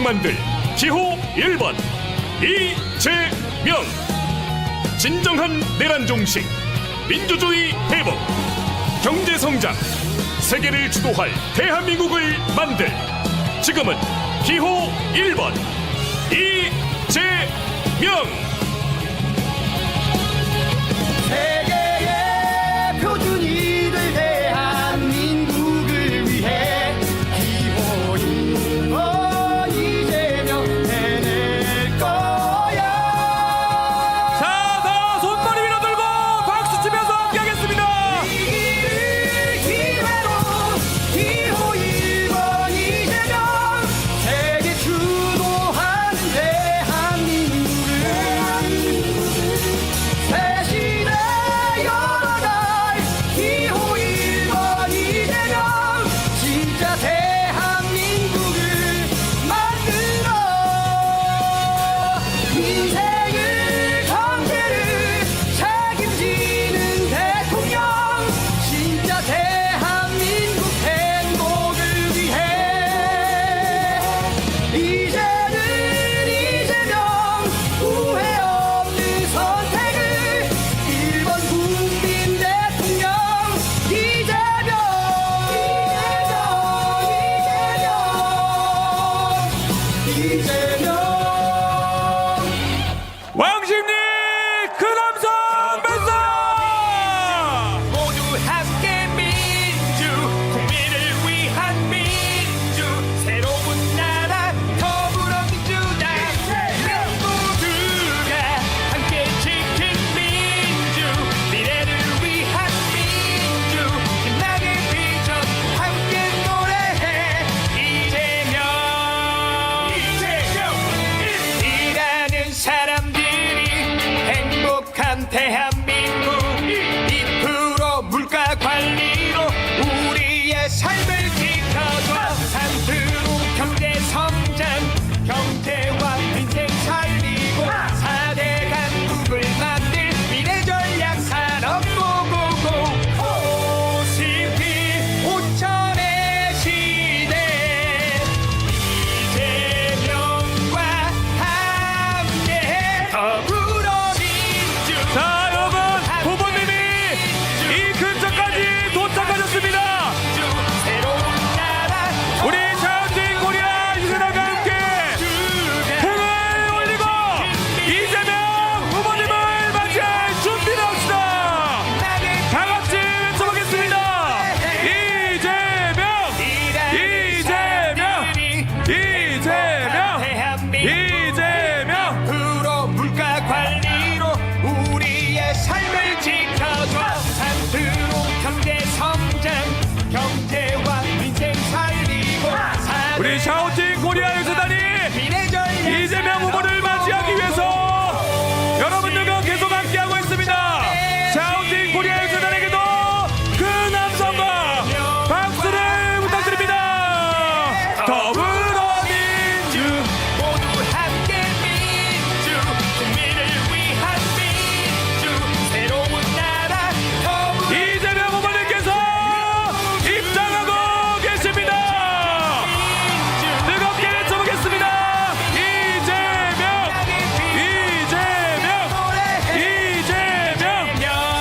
만들 기호 1번 이재명. 진정한 내란 종식, 민주주의 회복, 경제 성장, 세계를 주도할 대한민국을 만들. 지금은 기호 1번 이재명. 세계의 표준이 될 대한민국을 위해 기호 1번 이재명 해낼 거야. 자, 다 손머리 위로 들고 박수 치면서 함께하겠습니다. 이 길을 기회로 기호 1번 이재명. 세계 주도하는 대한민국을 새 시대 열어갈 기호 1번 이재명. 진짜 대한민국을 만들어. 민생을 경제를 책임지는 대통령. 진짜 대한민국 행복을 위해 이제는 이재명 후회 없는 선택을. 1번 국민 대통령 이재명. 이재명. 왕십리 그 남성 뱃사. 모두 함께 민주, 국민을 위한 민주, 새로운 나라 더불어민주당. 모두가 함께 지킨 민주, 미래를 위한 민주, 빛나게 비전 함께 노래해. 이재명. 일하는 사람들이 행복한 대한민국. 2% 물가 관리로 우리의 삶을 지켜줘. 3% 경제 성장, 경제와 민생 살리고. 4대 강국을 만들 미래 전략 산업 고고고. OCP 5천의 시대. 이재명과 함께 더불어민주. 자, 여러분, 후보님이 이 근처까지 도착하셨습니다. 새로운 나라 우리 자유팀 코리아 유세단과 함께 등을 올리고 이재명 후보님을 맞이할 준비를 합시다. 다 같이 외쳐보겠습니다. 이재명, 이재명, 이재명, 이재명. 프로 물가 관리로 우리의 삶을 지켜줘. 3% 경제 성장, 경제와 민생 살리고. 우리 샤오팅 코리아 유세단이 미래 전략 이재명 후보를 맞이하기 위해서 여러분들과 계속 함께하고 있습니다. 샤오팅 코리아 유세단에게도 그 남성과 박수를 부탁드립니다. 더불어민주. 모두 함께 민주, 국민을 위한 민주, 새로운 나라 더불어. 이재명 후보님께서 입장하고 계십니다. 뜨겁게 외쳐보겠습니다. 이재명, 이재명, 이재명,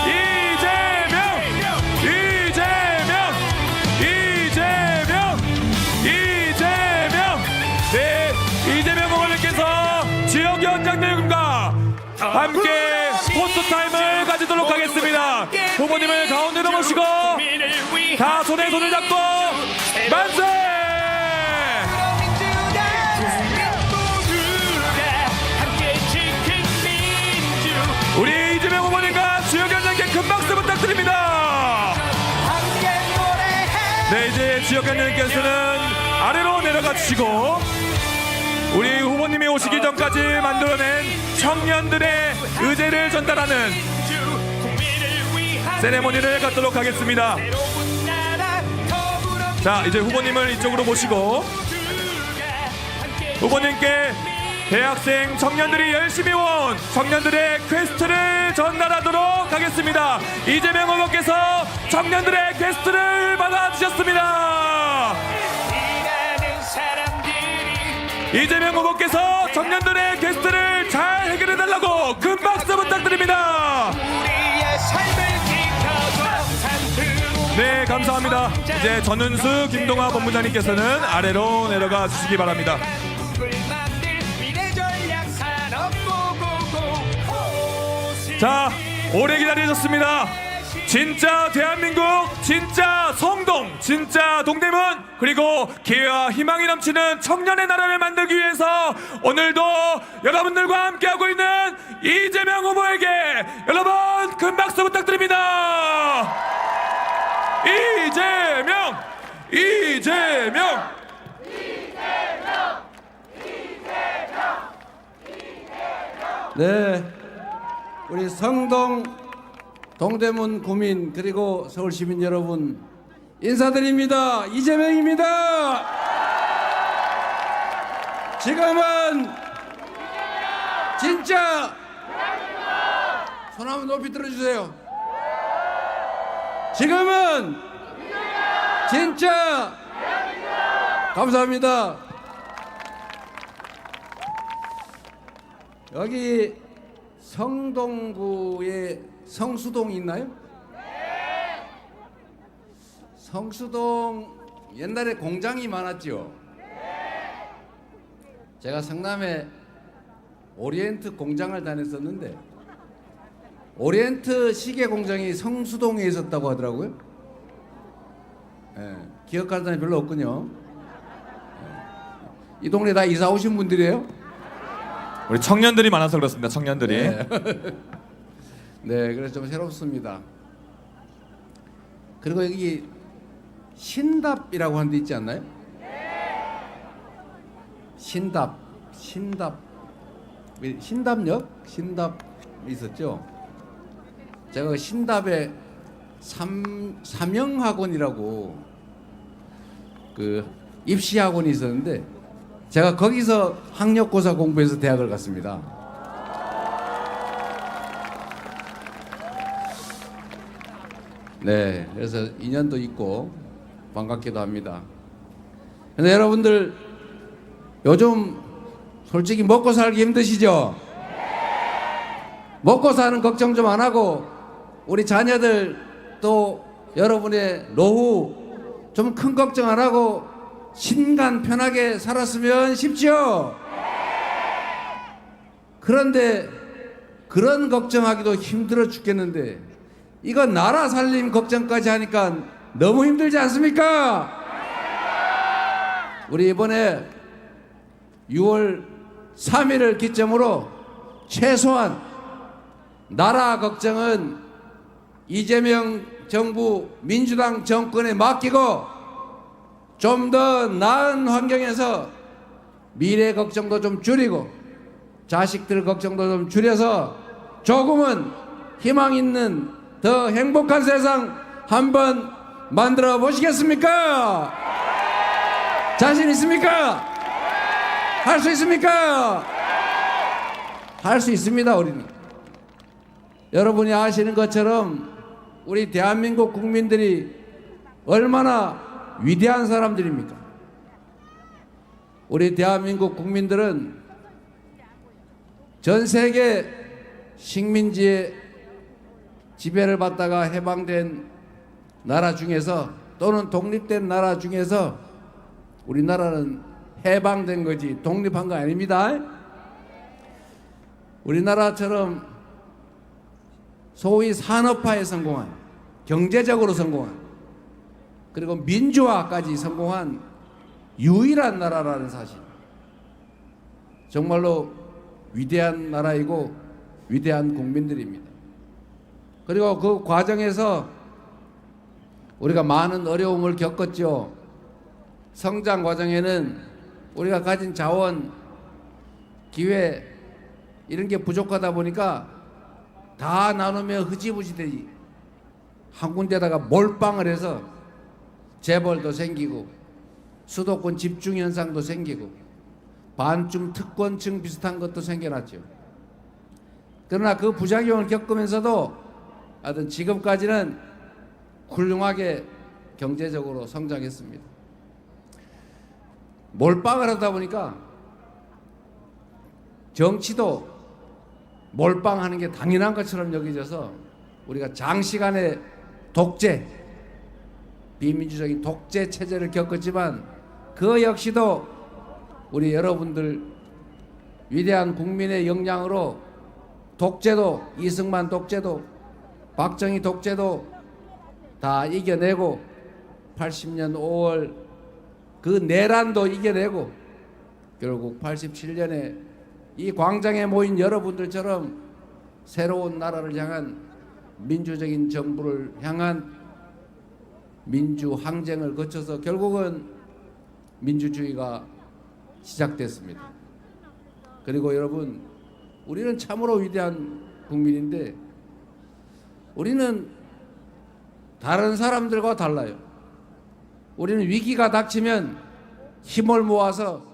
이재명, 이재명, 이재명, 이재명. 네, 이재명 후보님께서 지역 위원장님과 함께 포토 타임을 가지도록 하겠습니다. 후보님을 가운데로 모시고 다 손에 손을 잡고 만세! 우리 이재명 후보님과 지역 위원장께 큰 박수 부탁드립니다. 네, 이제 지역 위원장님께서는 아래로 내려가 주시고 우리 후보님이 오시기 전까지 만들어낸 청년들의 의제를 전달하는 세레모니를 갖도록 하겠습니다. 자, 이제 후보님을 이쪽으로 모시고 후보님께 대학생 청년들이 열심히 온 청년들의 퀘스트를 전달하도록 하겠습니다. 이재명 후보께서 청년들의 퀘스트를 받아주셨습니다. 일하는 사람들이 이재명 후보께서 청년들의 게스트를 잘 해결해달라고 큰 박수 부탁드립니다. 우리의 삶을 지켜줘. 네, 감사합니다. 이제 전은수, 김동화 본부장님께서는 아래로 내려가 주시기 바랍니다. 자, 오래 기다리셨습니다. 진짜 대한민국, 진짜 성동, 진짜 동대문, 그리고 기회와 희망이 넘치는 청년의 나라를 만들기 위해서 오늘도 여러분들과 함께하고 있는 이재명 후보에게 여러분 큰 박수 부탁드립니다. 이재명, 이재명, 네, 우리 성동 동대문 구민 그리고 서울 시민 여러분 인사드립니다. 이재명입니다. 지금은 진짜 손 한번 높이 들어주세요. 지금은 진짜 감사합니다. 여기 성동구에 성수동이 있나요? 네. 성수동 옛날에 공장이 많았죠. 네. 제가 성남에 오리엔트 공장을 다녔었는데 오리엔트 시계 공장이 성수동에 있었다고 하더라고요. 네. 기억하는 사람이 별로 없군요. 네. 이 동네 다 이사 오신 분들이에요? 우리 청년들이 많아서 그렇습니다. 청년들이. 네. 네, 그래서 좀 새롭습니다. 그리고 여기 신답이라고 하는 데 있지 않나요? 신답, 신답역? 신답 있었죠? 제가 신답에 삼영학원이라고 그 입시학원이 있었는데 제가 거기서 학력고사 공부해서 대학을 갔습니다. 네, 그래서 인연도 있고 반갑기도 합니다. 근데 여러분들 요즘 솔직히 먹고 살기 힘드시죠? 먹고 사는 걱정 좀 안 하고 우리 자녀들 또 여러분의 노후 좀 큰 걱정 안 하고 신간 편하게 살았으면 싶죠? 그런데 그런 걱정하기도 힘들어 죽겠는데 이거 나라 살림 걱정까지 하니까 너무 힘들지 않습니까? 우리 이번에 6월 3일을 기점으로 최소한 나라 걱정은 이재명 정부 민주당 정권에 맡기고 좀 더 나은 환경에서 미래 걱정도 좀 줄이고 자식들 걱정도 좀 줄여서 조금은 희망 있는 더 행복한 세상 한번 만들어 보시겠습니까? 자신 있습니까? 할 수 있습니까? 할 수 있습니다. 우리는 여러분이 아시는 것처럼 우리 대한민국 국민들이 얼마나 위대한 사람들입니까? 우리 대한민국 국민들은 전 세계 식민지의 지배를 받다가 해방된 나라 중에서 또는 독립된 나라 중에서 우리나라는 해방된 거지 독립한 거 아닙니다. 우리나라처럼 소위 산업화에 성공한, 경제적으로 성공한, 그리고 민주화까지 성공한 유일한 나라라는 사실. 정말로 위대한 나라이고 위대한 국민들입니다. 그리고 그 과정에서 우리가 많은 어려움을 겪었죠. 성장 과정에는 우리가 가진 자원, 기회 이런 게 부족하다 보니까 다 나누면 흐지부지 되지. 한 군데다가 몰빵을 해서 재벌도 생기고 수도권 집중 현상도 생기고 반쯤 특권층 비슷한 것도 생겨났죠. 그러나 그 부작용을 겪으면서도 하여튼 지금까지는 훌륭하게 경제적으로 성장했습니다. 몰빵을 하다 보니까 정치도 몰빵하는 게 당연한 것처럼 여겨져서 우리가 장시간의 독재, 비민주적인 독재 체제를 겪었지만 그 역시도 우리 여러분들 위대한 국민의 역량으로 독재도, 이승만 독재도, 박정희 독재도 다 이겨내고 80년 5월 그 내란도 이겨내고 결국 87년에 이 광장에 모인 여러분들처럼 새로운 나라를 향한 민주적인 정부를 향한 민주 항쟁을 거쳐서 결국은 민주주의가 시작됐습니다. 그리고 여러분, 우리는 참으로 위대한 국민인데 우리는 다른 사람들과 달라요. 우리는 위기가 닥치면 힘을 모아서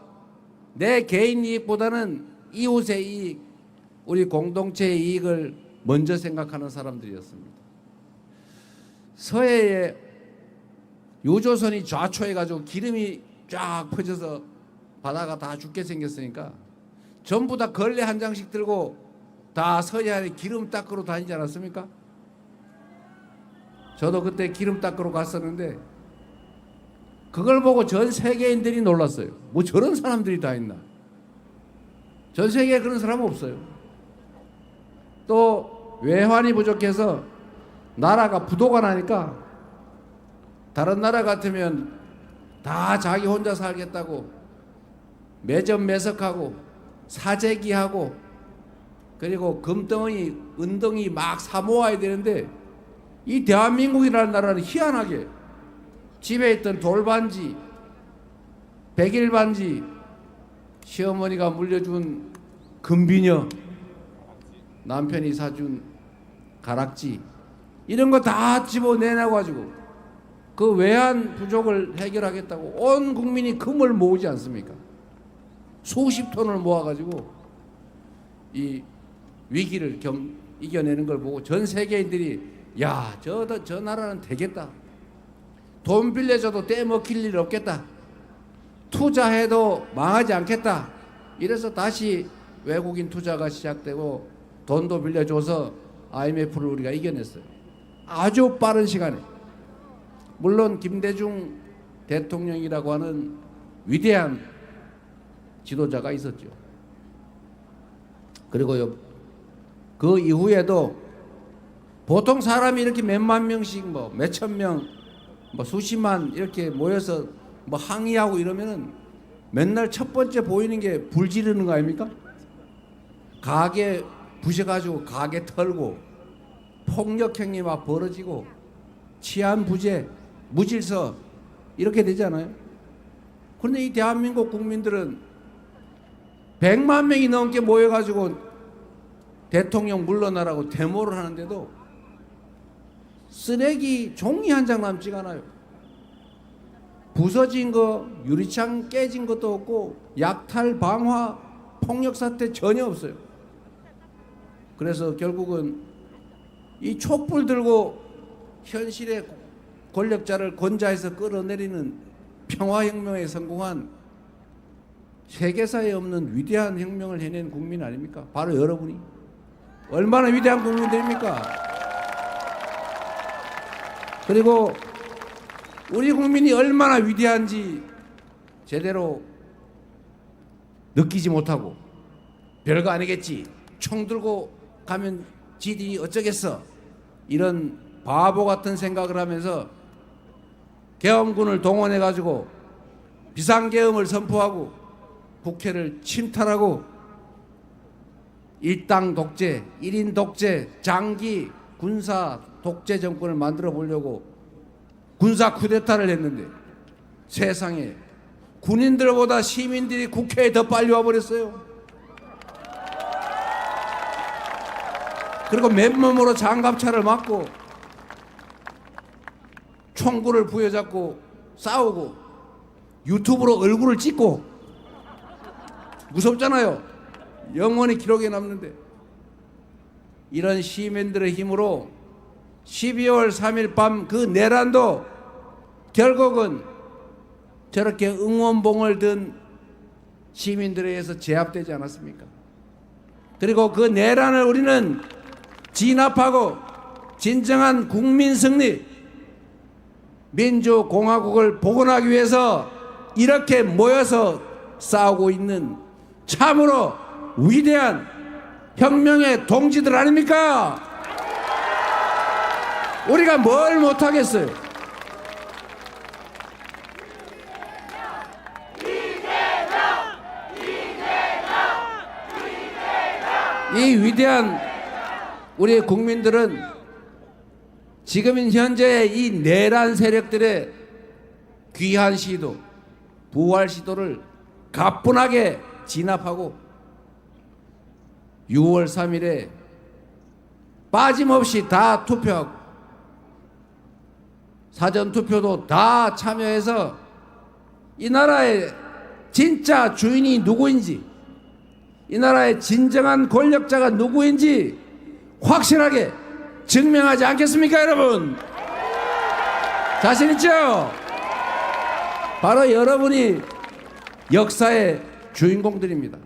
내 개인 이익보다는 이웃의 이익, 우리 공동체의 이익을 먼저 생각하는 사람들이었습니다. 서해에 유조선이 좌초해가지고 기름이 쫙 퍼져서 바다가 다 죽게 생겼으니까 전부 다 걸레 한 장씩 들고 다 서해안에 기름 닦으러 다니지 않았습니까? 저도 그때 기름 닦으러 갔었는데 그걸 보고 전 세계인들이 놀랐어요. 뭐 저런 사람들이 다 있나? 전 세계에 그런 사람은 없어요. 또 외환이 부족해서 나라가 부도가 나니까 다른 나라 같으면 다 자기 혼자 살겠다고 매점 매석하고 사재기하고 그리고 금덩이, 은덩이 막 사모아야 되는데 이 대한민국이라는 나라는 희한하게 집에 있던 돌반지, 백일반지, 시어머니가 물려준 금비녀, 남편이 사준 가락지 이런 거 다 집어내놔가지고 그 외환 부족을 해결하겠다고 온 국민이 금을 모으지 않습니까? 수십 톤을 모아가지고 이 위기를 이겨내는 걸 보고 전 세계인들이 야, 저 나라는 되겠다. 돈 빌려줘도 떼먹힐 일 없겠다. 투자해도 망하지 않겠다. 이래서 다시 외국인 투자가 시작되고 돈도 빌려줘서 IMF를 우리가 이겨냈어요. 아주 빠른 시간에. 물론 김대중 대통령이라고 하는 위대한 지도자가 있었죠. 그리고 그 이후에도 보통 사람이 이렇게 몇만 명씩 뭐 몇천 명, 뭐 수십만 이렇게 모여서 뭐 항의하고 이러면은 맨날 첫 번째 보이는 게 불 지르는 거 아닙니까? 가게 부셔가지고 가게 털고 폭력 행위 막 벌어지고 치안 부재, 무질서 이렇게 되잖아요. 그런데 이 대한민국 국민들은 100만 명이 넘게 모여가지고 대통령 물러나라고 데모를 하는데도 쓰레기 종이 한 장 남지가 않아요. 부서진 거, 유리창 깨진 것도 없고 약탈, 방화, 폭력 사태 전혀 없어요. 그래서 결국은 이 촛불 들고 현실의 권력자를 권좌에서 끌어내리는 평화혁명에 성공한 세계사에 없는 위대한 혁명을 해낸 국민 아닙니까? 바로 여러분이. 얼마나 위대한 국민들입니까? 그리고 우리 국민이 얼마나 위대한지 제대로 느끼지 못하고 별거 아니겠지. 총 들고 가면 지들이 어쩌겠어. 이런 바보 같은 생각을 하면서 계엄군을 동원해가지고 비상계엄을 선포하고 국회를 침탈하고 일당 독재, 1인 독재, 장기 군사 독재 정권을 만들어 보려고 군사 쿠데타를 했는데 세상에 군인들보다 시민들이 국회에 더 빨리 와버렸어요. 그리고 맨몸으로 장갑차를 맞고 총구를 부여잡고 싸우고 유튜브로 얼굴을 찍고 무섭잖아요. 영원히 기록에 남는데 이런 시민들의 힘으로 12월 3일 밤 그 내란도 결국은 저렇게 응원봉을 든 시민들에 의해서 제압되지 않았습니까? 그리고 그 내란을 우리는 진압하고 진정한 국민 승리, 민주공화국을 복원하기 위해서 이렇게 모여서 싸우고 있는 참으로 위대한 혁명의 동지들 아닙니까? 우리가 뭘 못하겠어요? 이 위대한 우리 국민들은 지금 현재의 이 내란 세력들의 귀한 시도, 부활 시도를 가뿐하게 진압하고 6월 3일에 빠짐없이 다 투표하고 사전투표도 다 참여해서 이 나라의 진짜 주인이 누구인지, 이 나라의 진정한 권력자가 누구인지 확실하게 증명하지 않겠습니까, 여러분? 자신 있죠? 바로 여러분이 역사의 주인공들입니다.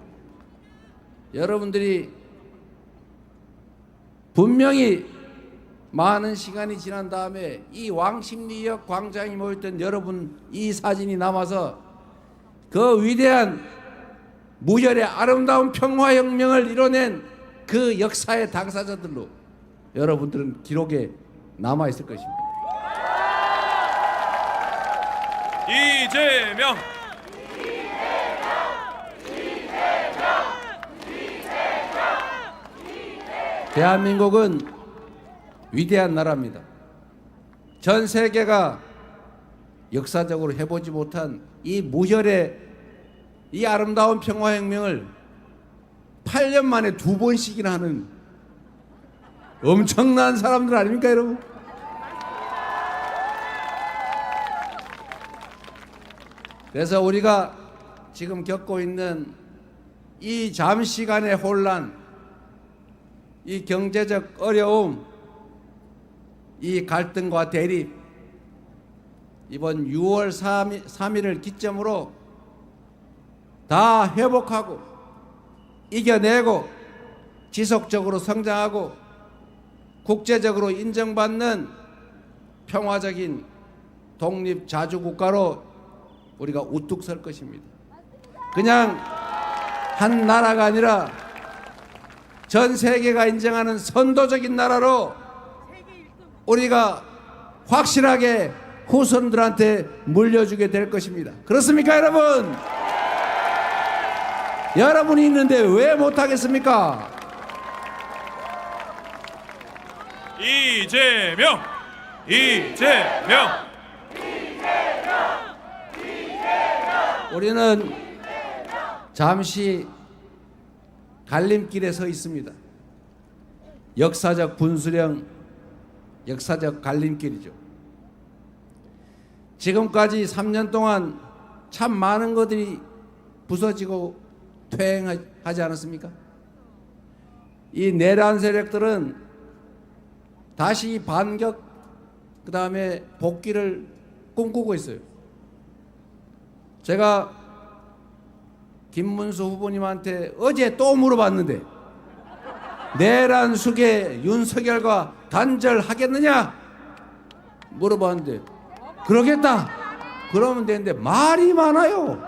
여러분들이 분명히 많은 시간이 지난 다음에 이 왕십리역 광장에 모였던 여러분 이 사진이 남아서 그 위대한 무혈의 아름다운 평화혁명을 이뤄낸 그 역사의 당사자들로 여러분들은 기록에 남아있을 것입니다. 이재명! 대한민국은 위대한 나라입니다. 전 세계가 역사적으로 해보지 못한 이 무혈의 이 아름다운 평화혁명을 8년 만에 2번씩이나 하는 엄청난 사람들 아닙니까, 여러분? 그래서 우리가 지금 겪고 있는 이 잠시간의 혼란, 이 경제적 어려움, 이 갈등과 대립, 이번 6월 3일을 기점으로 다 회복하고 이겨내고 지속적으로 성장하고 국제적으로 인정받는 평화적인 독립자주국가로 우리가 우뚝 설 것입니다. 그냥 한 나라가 아니라 전 세계가 인정하는 선도적인 나라로 우리가 확실하게 후손들한테 물려주게 될 것입니다. 그렇습니까, 여러분? 여러분이 있는데 왜 못하겠습니까? 이재명! 이재명! 우리는 잠시 갈림길에 서 있습니다. 역사적 분수령, 역사적 갈림길이죠. 지금까지 3년 동안 참 많은 것들이 부서지고 퇴행하지 않았습니까? 이 내란 세력들은 다시 반격, 그 다음에 복귀를 꿈꾸고 있어요. 제가 김문수 후보님한테 어제 또 물어봤는데 내란 수계 윤석열과 단절하겠느냐 물어봤는데 그러겠다 그러면 되는데 말이 많아요.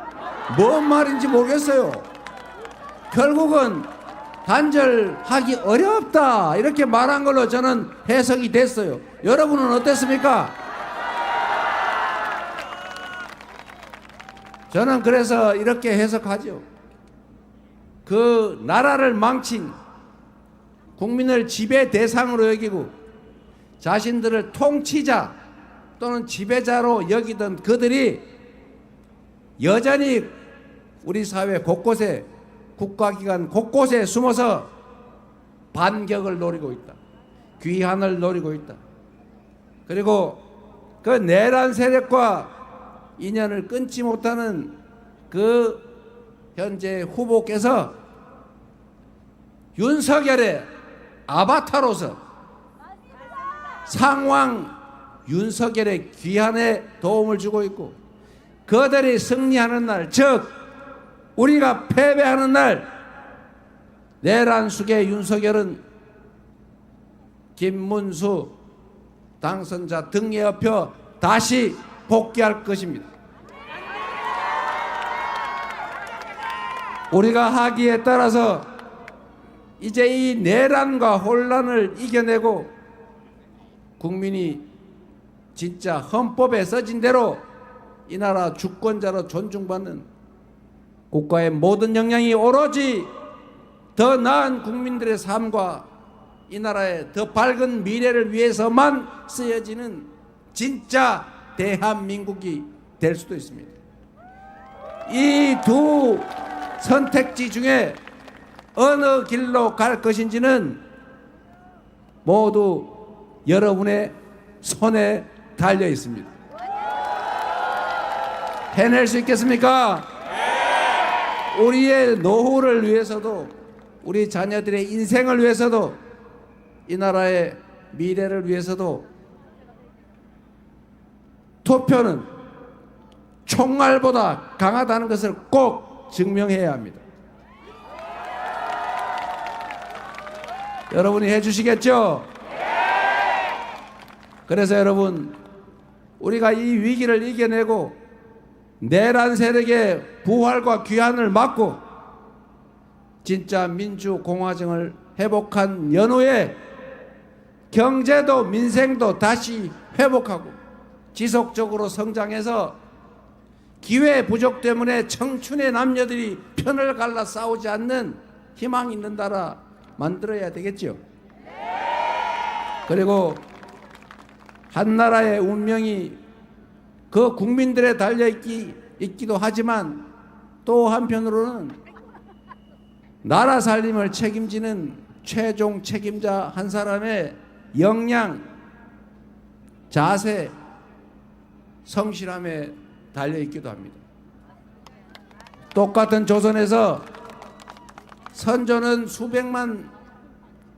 뭔 말인지 모르겠어요. 결국은 단절하기 어렵다 이렇게 말한 걸로 저는 해석이 됐어요. 여러분은 어땠습니까? 저는 그래서 이렇게 해석하죠. 그 나라를 망친, 국민을 지배 대상으로 여기고 자신들을 통치자 또는 지배자로 여기던 그들이 여전히 우리 사회 곳곳에, 국가기관 곳곳에 숨어서 반격을 노리고 있다. 귀환을 노리고 있다. 그리고 그 내란 세력과 인연을 끊지 못하는 그 현재 후보께서 윤석열의 아바타로서 상황 윤석열의 귀환에 도움을 주고 있고 그들이 승리하는 날, 즉 우리가 패배하는 날 내란 숙의 윤석열은 김문수 당선자 등에 업혀 다시 복귀할 것입니다. 우리가 하기에 따라서 이제 이 내란과 혼란을 이겨내고 국민이 진짜 헌법에 써진 대로 이 나라 주권자로 존중받는 국가의 모든 역량이 오로지 더 나은 국민들의 삶과 이 나라의 더 밝은 미래를 위해서만 쓰여지는 진짜 대한민국이 될 수도 있습니다. 이 두 선택지 중에 어느 길로 갈 것인지는 모두 여러분의 손에 달려 있습니다. 해낼 수 있겠습니까? 우리의 노후를 위해서도 우리 자녀들의 인생을 위해서도 이 나라의 미래를 위해서도 투표는 총알보다 강하다는 것을 꼭 증명해야 합니다. 여러분이 해주시겠죠? 그래서 여러분, 우리가 이 위기를 이겨내고 내란 세력의 부활과 귀환을 막고 진짜 민주공화정을 회복한 연후에 경제도 민생도 다시 회복하고 지속적으로 성장해서 기회 부족 때문에 청춘의 남녀들이 편을 갈라 싸우지 않는 희망 있는 나라 만들어야 되겠죠. 그리고 한 나라의 운명이 그 국민들에 달려있기도 하지만 또 한편으로는 나라 살림을 책임지는 최종 책임자 한 사람의 역량, 자세, 성실함에 달려있기도 합니다. 똑같은 조선에서 선조는 수백만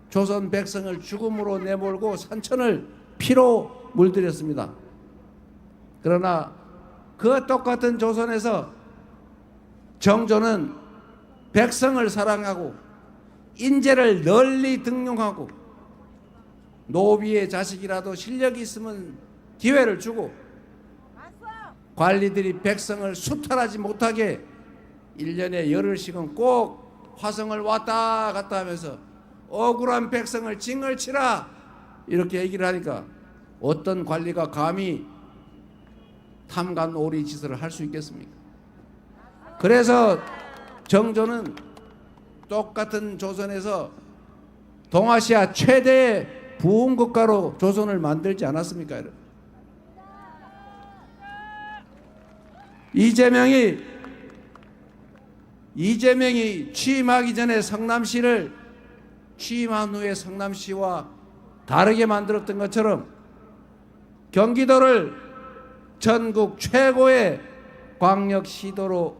조선 백성을 죽음으로 내몰고 산천을 피로 물들였습니다. 그러나 그 똑같은 조선에서 정조는 백성을 사랑하고 인재를 널리 등용하고 노비의 자식이라도 실력이 있으면 기회를 주고 관리들이 백성을 수탈하지 못하게 1년에 열흘씩은 꼭 화성을 왔다 갔다 하면서 억울한 백성을 징을 치라 이렇게 얘기를 하니까 어떤 관리가 감히 탐관오리 짓을 할 수 있겠습니까? 그래서 정조는 똑같은 조선에서 동아시아 최대의 부흥국가로 조선을 만들지 않았습니까? 이재명이 취임하기 전에 성남시를 취임한 후에 성남시와 다르게 만들었던 것처럼 경기도를 전국 최고의 광역시도로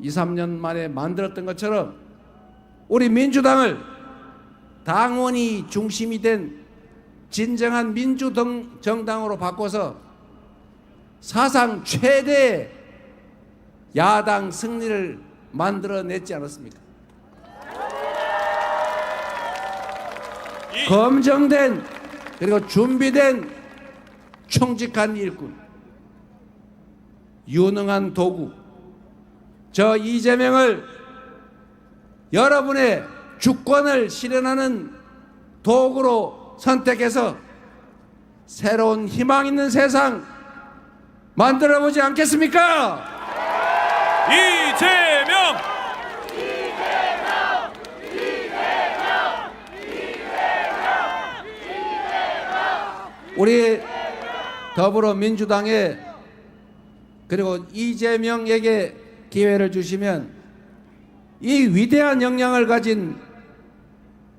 2, 3년 만에 만들었던 것처럼 우리 민주당을 당원이 중심이 된 진정한 민주정당으로 바꿔서 사상 최대의 야당 승리를 만들어냈지 않았습니까? 검증된 그리고 준비된 충직한 일꾼, 유능한 도구, 저 이재명을 여러분의 주권을 실현하는 도구로 선택해서 새로운 희망 있는 세상 만들어보지 않겠습니까? 이재명! 우리 더불어민주당에 그리고 이재명에게 기회를 주시면 이 위대한 역량을 가진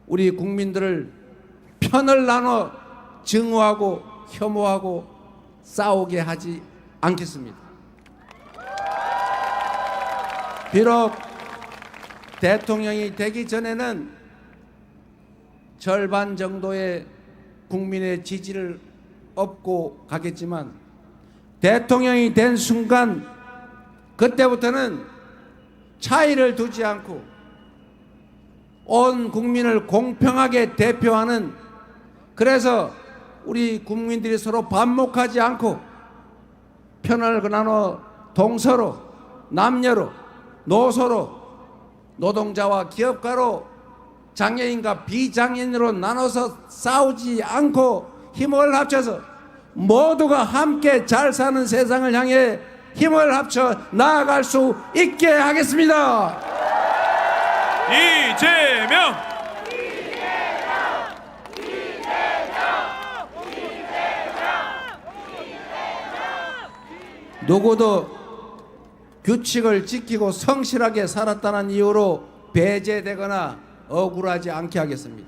우리 국민들을 편을 나눠 증오하고 혐오하고 싸우게 하지 않겠습니다. 비록 대통령이 되기 전에는 절반 정도의 국민의 지지를 얻고 가겠지만 대통령이 된 순간 그때부터는 차이를 두지 않고 온 국민을 공평하게 대표하는, 그래서 우리 국민들이 서로 반목하지 않고 편을 나눠 동서로, 남녀로, 노소로, 노동자와 기업가로, 장애인과 비장애인으로 나눠서 싸우지 않고 힘을 합쳐서 모두가 함께 잘 사는 세상을 향해 힘을 합쳐 나아갈 수 있게 하겠습니다. 이재명! 누구도 규칙을 지키고 성실하게 살았다는 이유로 배제되거나 억울하지 않게 하겠습니다.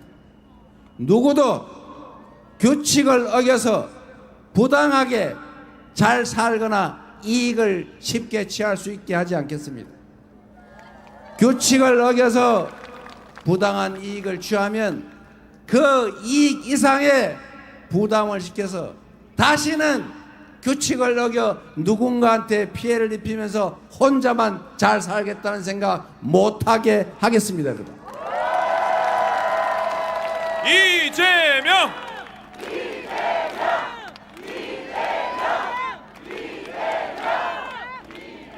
누구도 규칙을 어겨서 부당하게 잘 살거나 이익을 쉽게 취할 수 있게 하지 않겠습니다. 규칙을 어겨서 부당한 이익을 취하면 그 이익 이상의 부담을 시켜서 다시는 규칙을 어겨 누군가한테 피해를 입히면서 혼자만 잘 살겠다는 생각 못하게 하겠습니다, 여러분. 이재명!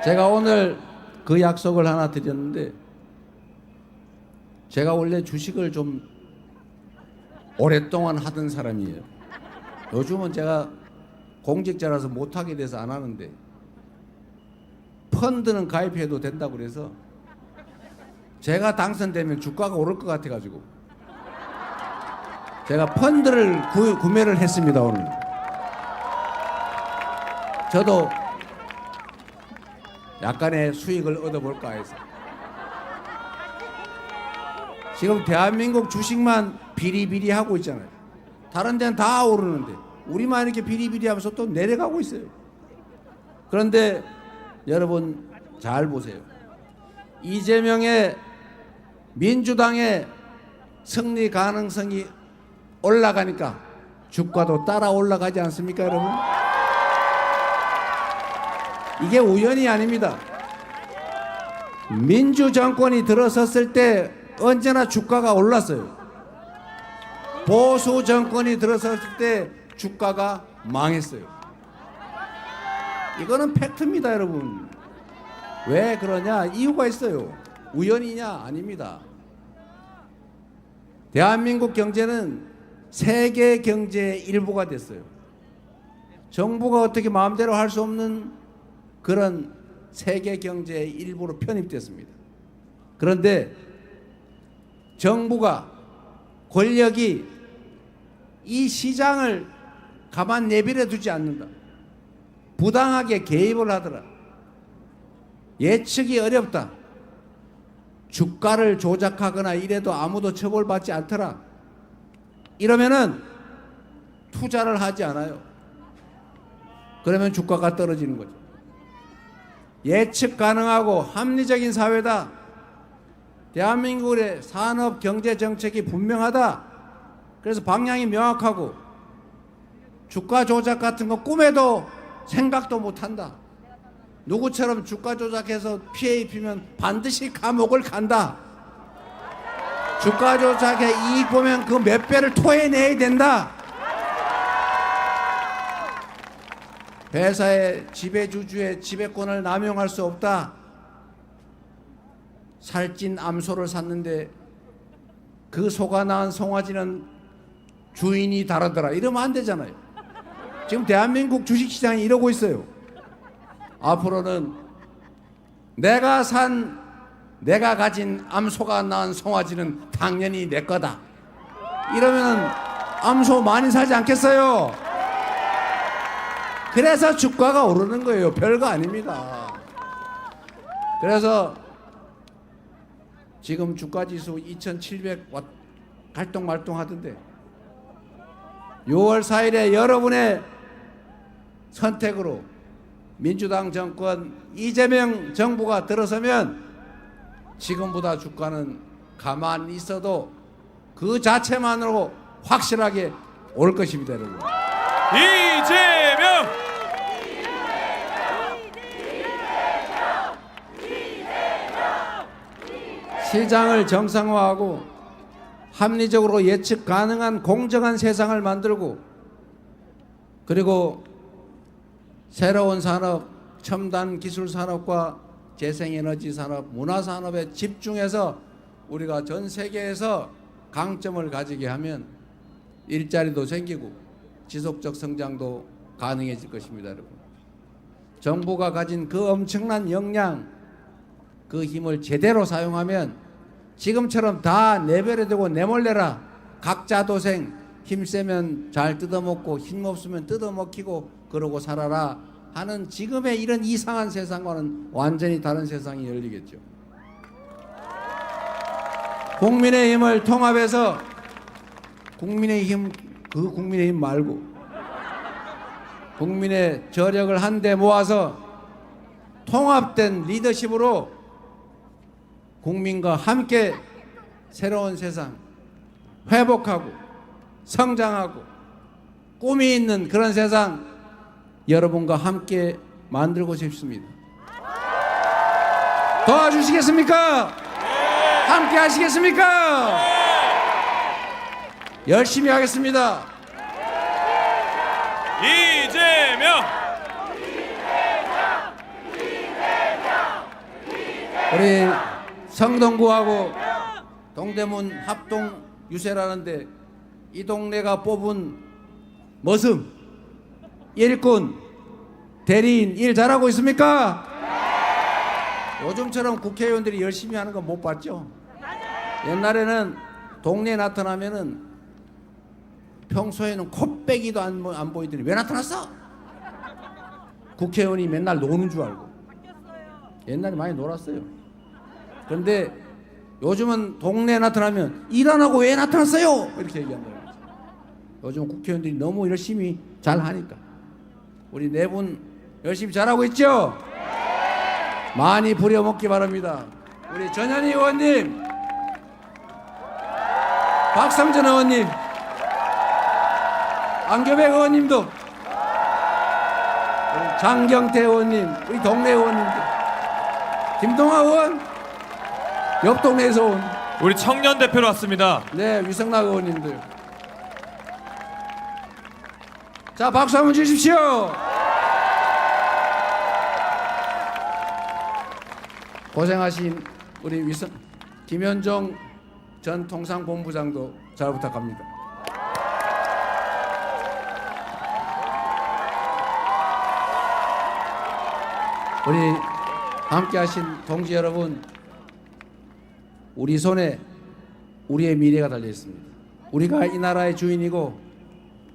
제가 오늘 그 약속을 하나 드렸는데, 제가 원래 주식을 좀 오랫동안 하던 사람이에요. 요즘은 제가 공직자라서 못하게 돼서 안 하는데, 펀드는 가입해도 된다고 그래서 제가 당선되면 주가가 오를 것 같아가지고 제가 펀드를 구매를 했습니다. 오늘 저도 약간의 수익을 얻어볼까 해서. 지금 대한민국 주식만 비리비리 하고 있잖아요. 다른 데는 다 오르는데 우리만 이렇게 비리비리 하면서 또 내려가고 있어요. 그런데 여러분 잘 보세요. 이재명의 민주당의 승리 가능성이 올라가니까 주가도 따라 올라가지 않습니까, 여러분? 이게 우연이 아닙니다. 민주정권이 들어섰을 때 언제나 주가가 올랐어요. 보수 정권이 들어섰을 때 주가가 망했어요. 이거는 팩트입니다, 여러분. 왜 그러냐? 이유가 있어요. 우연이냐? 아닙니다. 대한민국 경제는 세계 경제의 일부가 됐어요. 정부가 어떻게 마음대로 할 수 없는 그런 세계 경제의 일부로 편입됐습니다. 그런데 정부가, 권력이 이 시장을 가만 내버려 두지 않는다. 부당하게 개입을 하더라. 예측이 어렵다. 주가를 조작하거나 이래도 아무도 처벌받지 않더라. 이러면은 투자를 하지 않아요. 그러면 주가가 떨어지는 거죠. 예측 가능하고 합리적인 사회다. 대한민국의 산업 경제 정책이 분명하다. 그래서 방향이 명확하고 주가 조작 같은 거 꿈에도 생각도 못한다. 누구처럼 주가 조작해서 피해 입히면 반드시 감옥을 간다. 주가 조작에 이익 보면 그 몇 배를 토해내야 된다. 회사의 지배주주의 지배권을 남용할 수 없다. 살찐 암소를 샀는데 그 소가 낳은 송아지는 주인이 다르더라. 이러면 안 되잖아요. 지금 대한민국 주식시장이 이러고 있어요. 앞으로는 내가 가진 암소가 낳은 송아지는 당연히 내 거다. 이러면 암소 많이 사지 않겠어요? 그래서 주가가 오르는 거예요. 별거 아닙니다. 그래서 지금 주가지수 2700 갈동말동 하던데 6월 4일에 여러분의 선택으로 민주당 정권 이재명 정부가 들어서면 지금보다 주가는 가만히 있어도 그 자체만으로 확실하게 올 것입니다, 여러분. 이재명! 시장을 정상화하고 합리적으로 예측 가능한 공정한 세상을 만들고, 그리고 새로운 산업, 첨단 기술 산업과 재생에너지 산업, 문화 산업에 집중해서 우리가 전 세계에서 강점을 가지게 하면 일자리도 생기고 지속적 성장도 가능해질 것입니다, 여러분. 정부가 가진 그 엄청난 역량, 그 힘을 제대로 사용하면 지금처럼 다 내버려두고 내몰래라, 각자 도생, 힘세면 잘 뜯어먹고 힘없으면 뜯어먹히고 그러고 살아라 하는 지금의 이런 이상한 세상과는 완전히 다른 세상이 열리겠죠. 국민의힘을 통합해서 국민의힘, 그 국민의힘 말고 국민의 저력을 한데 모아서 통합된 리더십으로 국민과 함께 새로운 세상 회복하고 성장하고 꿈이 있는 그런 세상 여러분과 함께 만들고 싶습니다. 도와주시겠습니까? 함께 하시겠습니까? 열심히 하겠습니다. 이재명! 우리 성동구하고 동대문 합동 유세라는데 이 동네가 뽑은 머슴, 일꾼, 대리인 일 잘하고 있습니까? 요즘처럼 국회의원들이 열심히 하는 거 못 봤죠? 옛날에는 동네에 나타나면은 평소에는 코빼기도 안 보이더니 왜 나타났어? 국회의원이 맨날 노는 줄 알고. 옛날에 많이 놀았어요. 그런데 요즘은 동네에 나타나면 일 안 하고 왜 나타났어요? 이렇게 얘기한다고. 요즘 국회의원들이 너무 열심히 잘 하니까. 우리 네 분 열심히 잘하고 있죠? 많이 부려먹기 바랍니다. 우리 전현희 의원님, 박성준 의원님, 안교백 의원님도, 우리 장경태 의원님, 우리 동네 의원님들, 김동아 의원, 옆 동네에서 온 우리 청년 대표로 왔습니다. 네, 위성락 의원님들. 자, 박수 한번 주십시오. 고생하신 우리 김현종 전 통상본부장도 잘 부탁합니다. 우리 함께 하신 동지 여러분, 우리 손에 우리의 미래가 달려 있습니다. 우리가 이 나라의 주인이고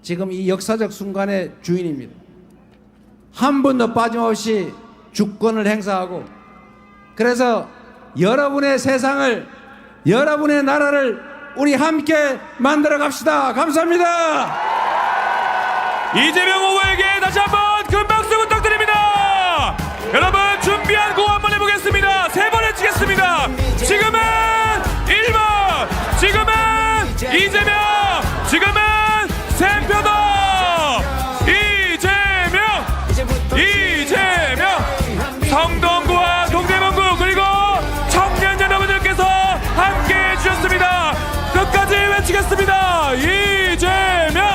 지금 이 역사적 순간의 주인입니다. 한 번도 빠짐없이 주권을 행사하고, 그래서 여러분의 세상을, 여러분의 나라를 우리 함께 만들어 갑시다. 감사합니다. 이재명 후보에게 다시 한번 큰 박수 부탁드립니다. 여러분 준비한 고 한번 해보겠습니다. 세 번 외치겠습니다. 지금은 1번, 지금은 이재명, 지금은 샘표다. 이재명, 성동구와 동대문구 그리고 청년 여러분들께서 함께 해주셨습니다. 끝까지 외치겠습니다. 이재명.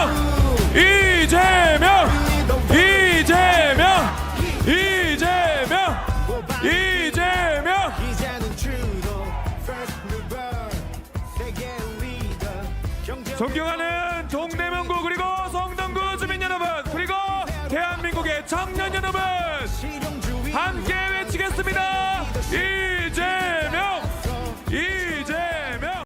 존경하는 동대문구 그리고 성동구 주민 여러분, 그리고 대한민국의 청년 여러분, 함께 외치겠습니다.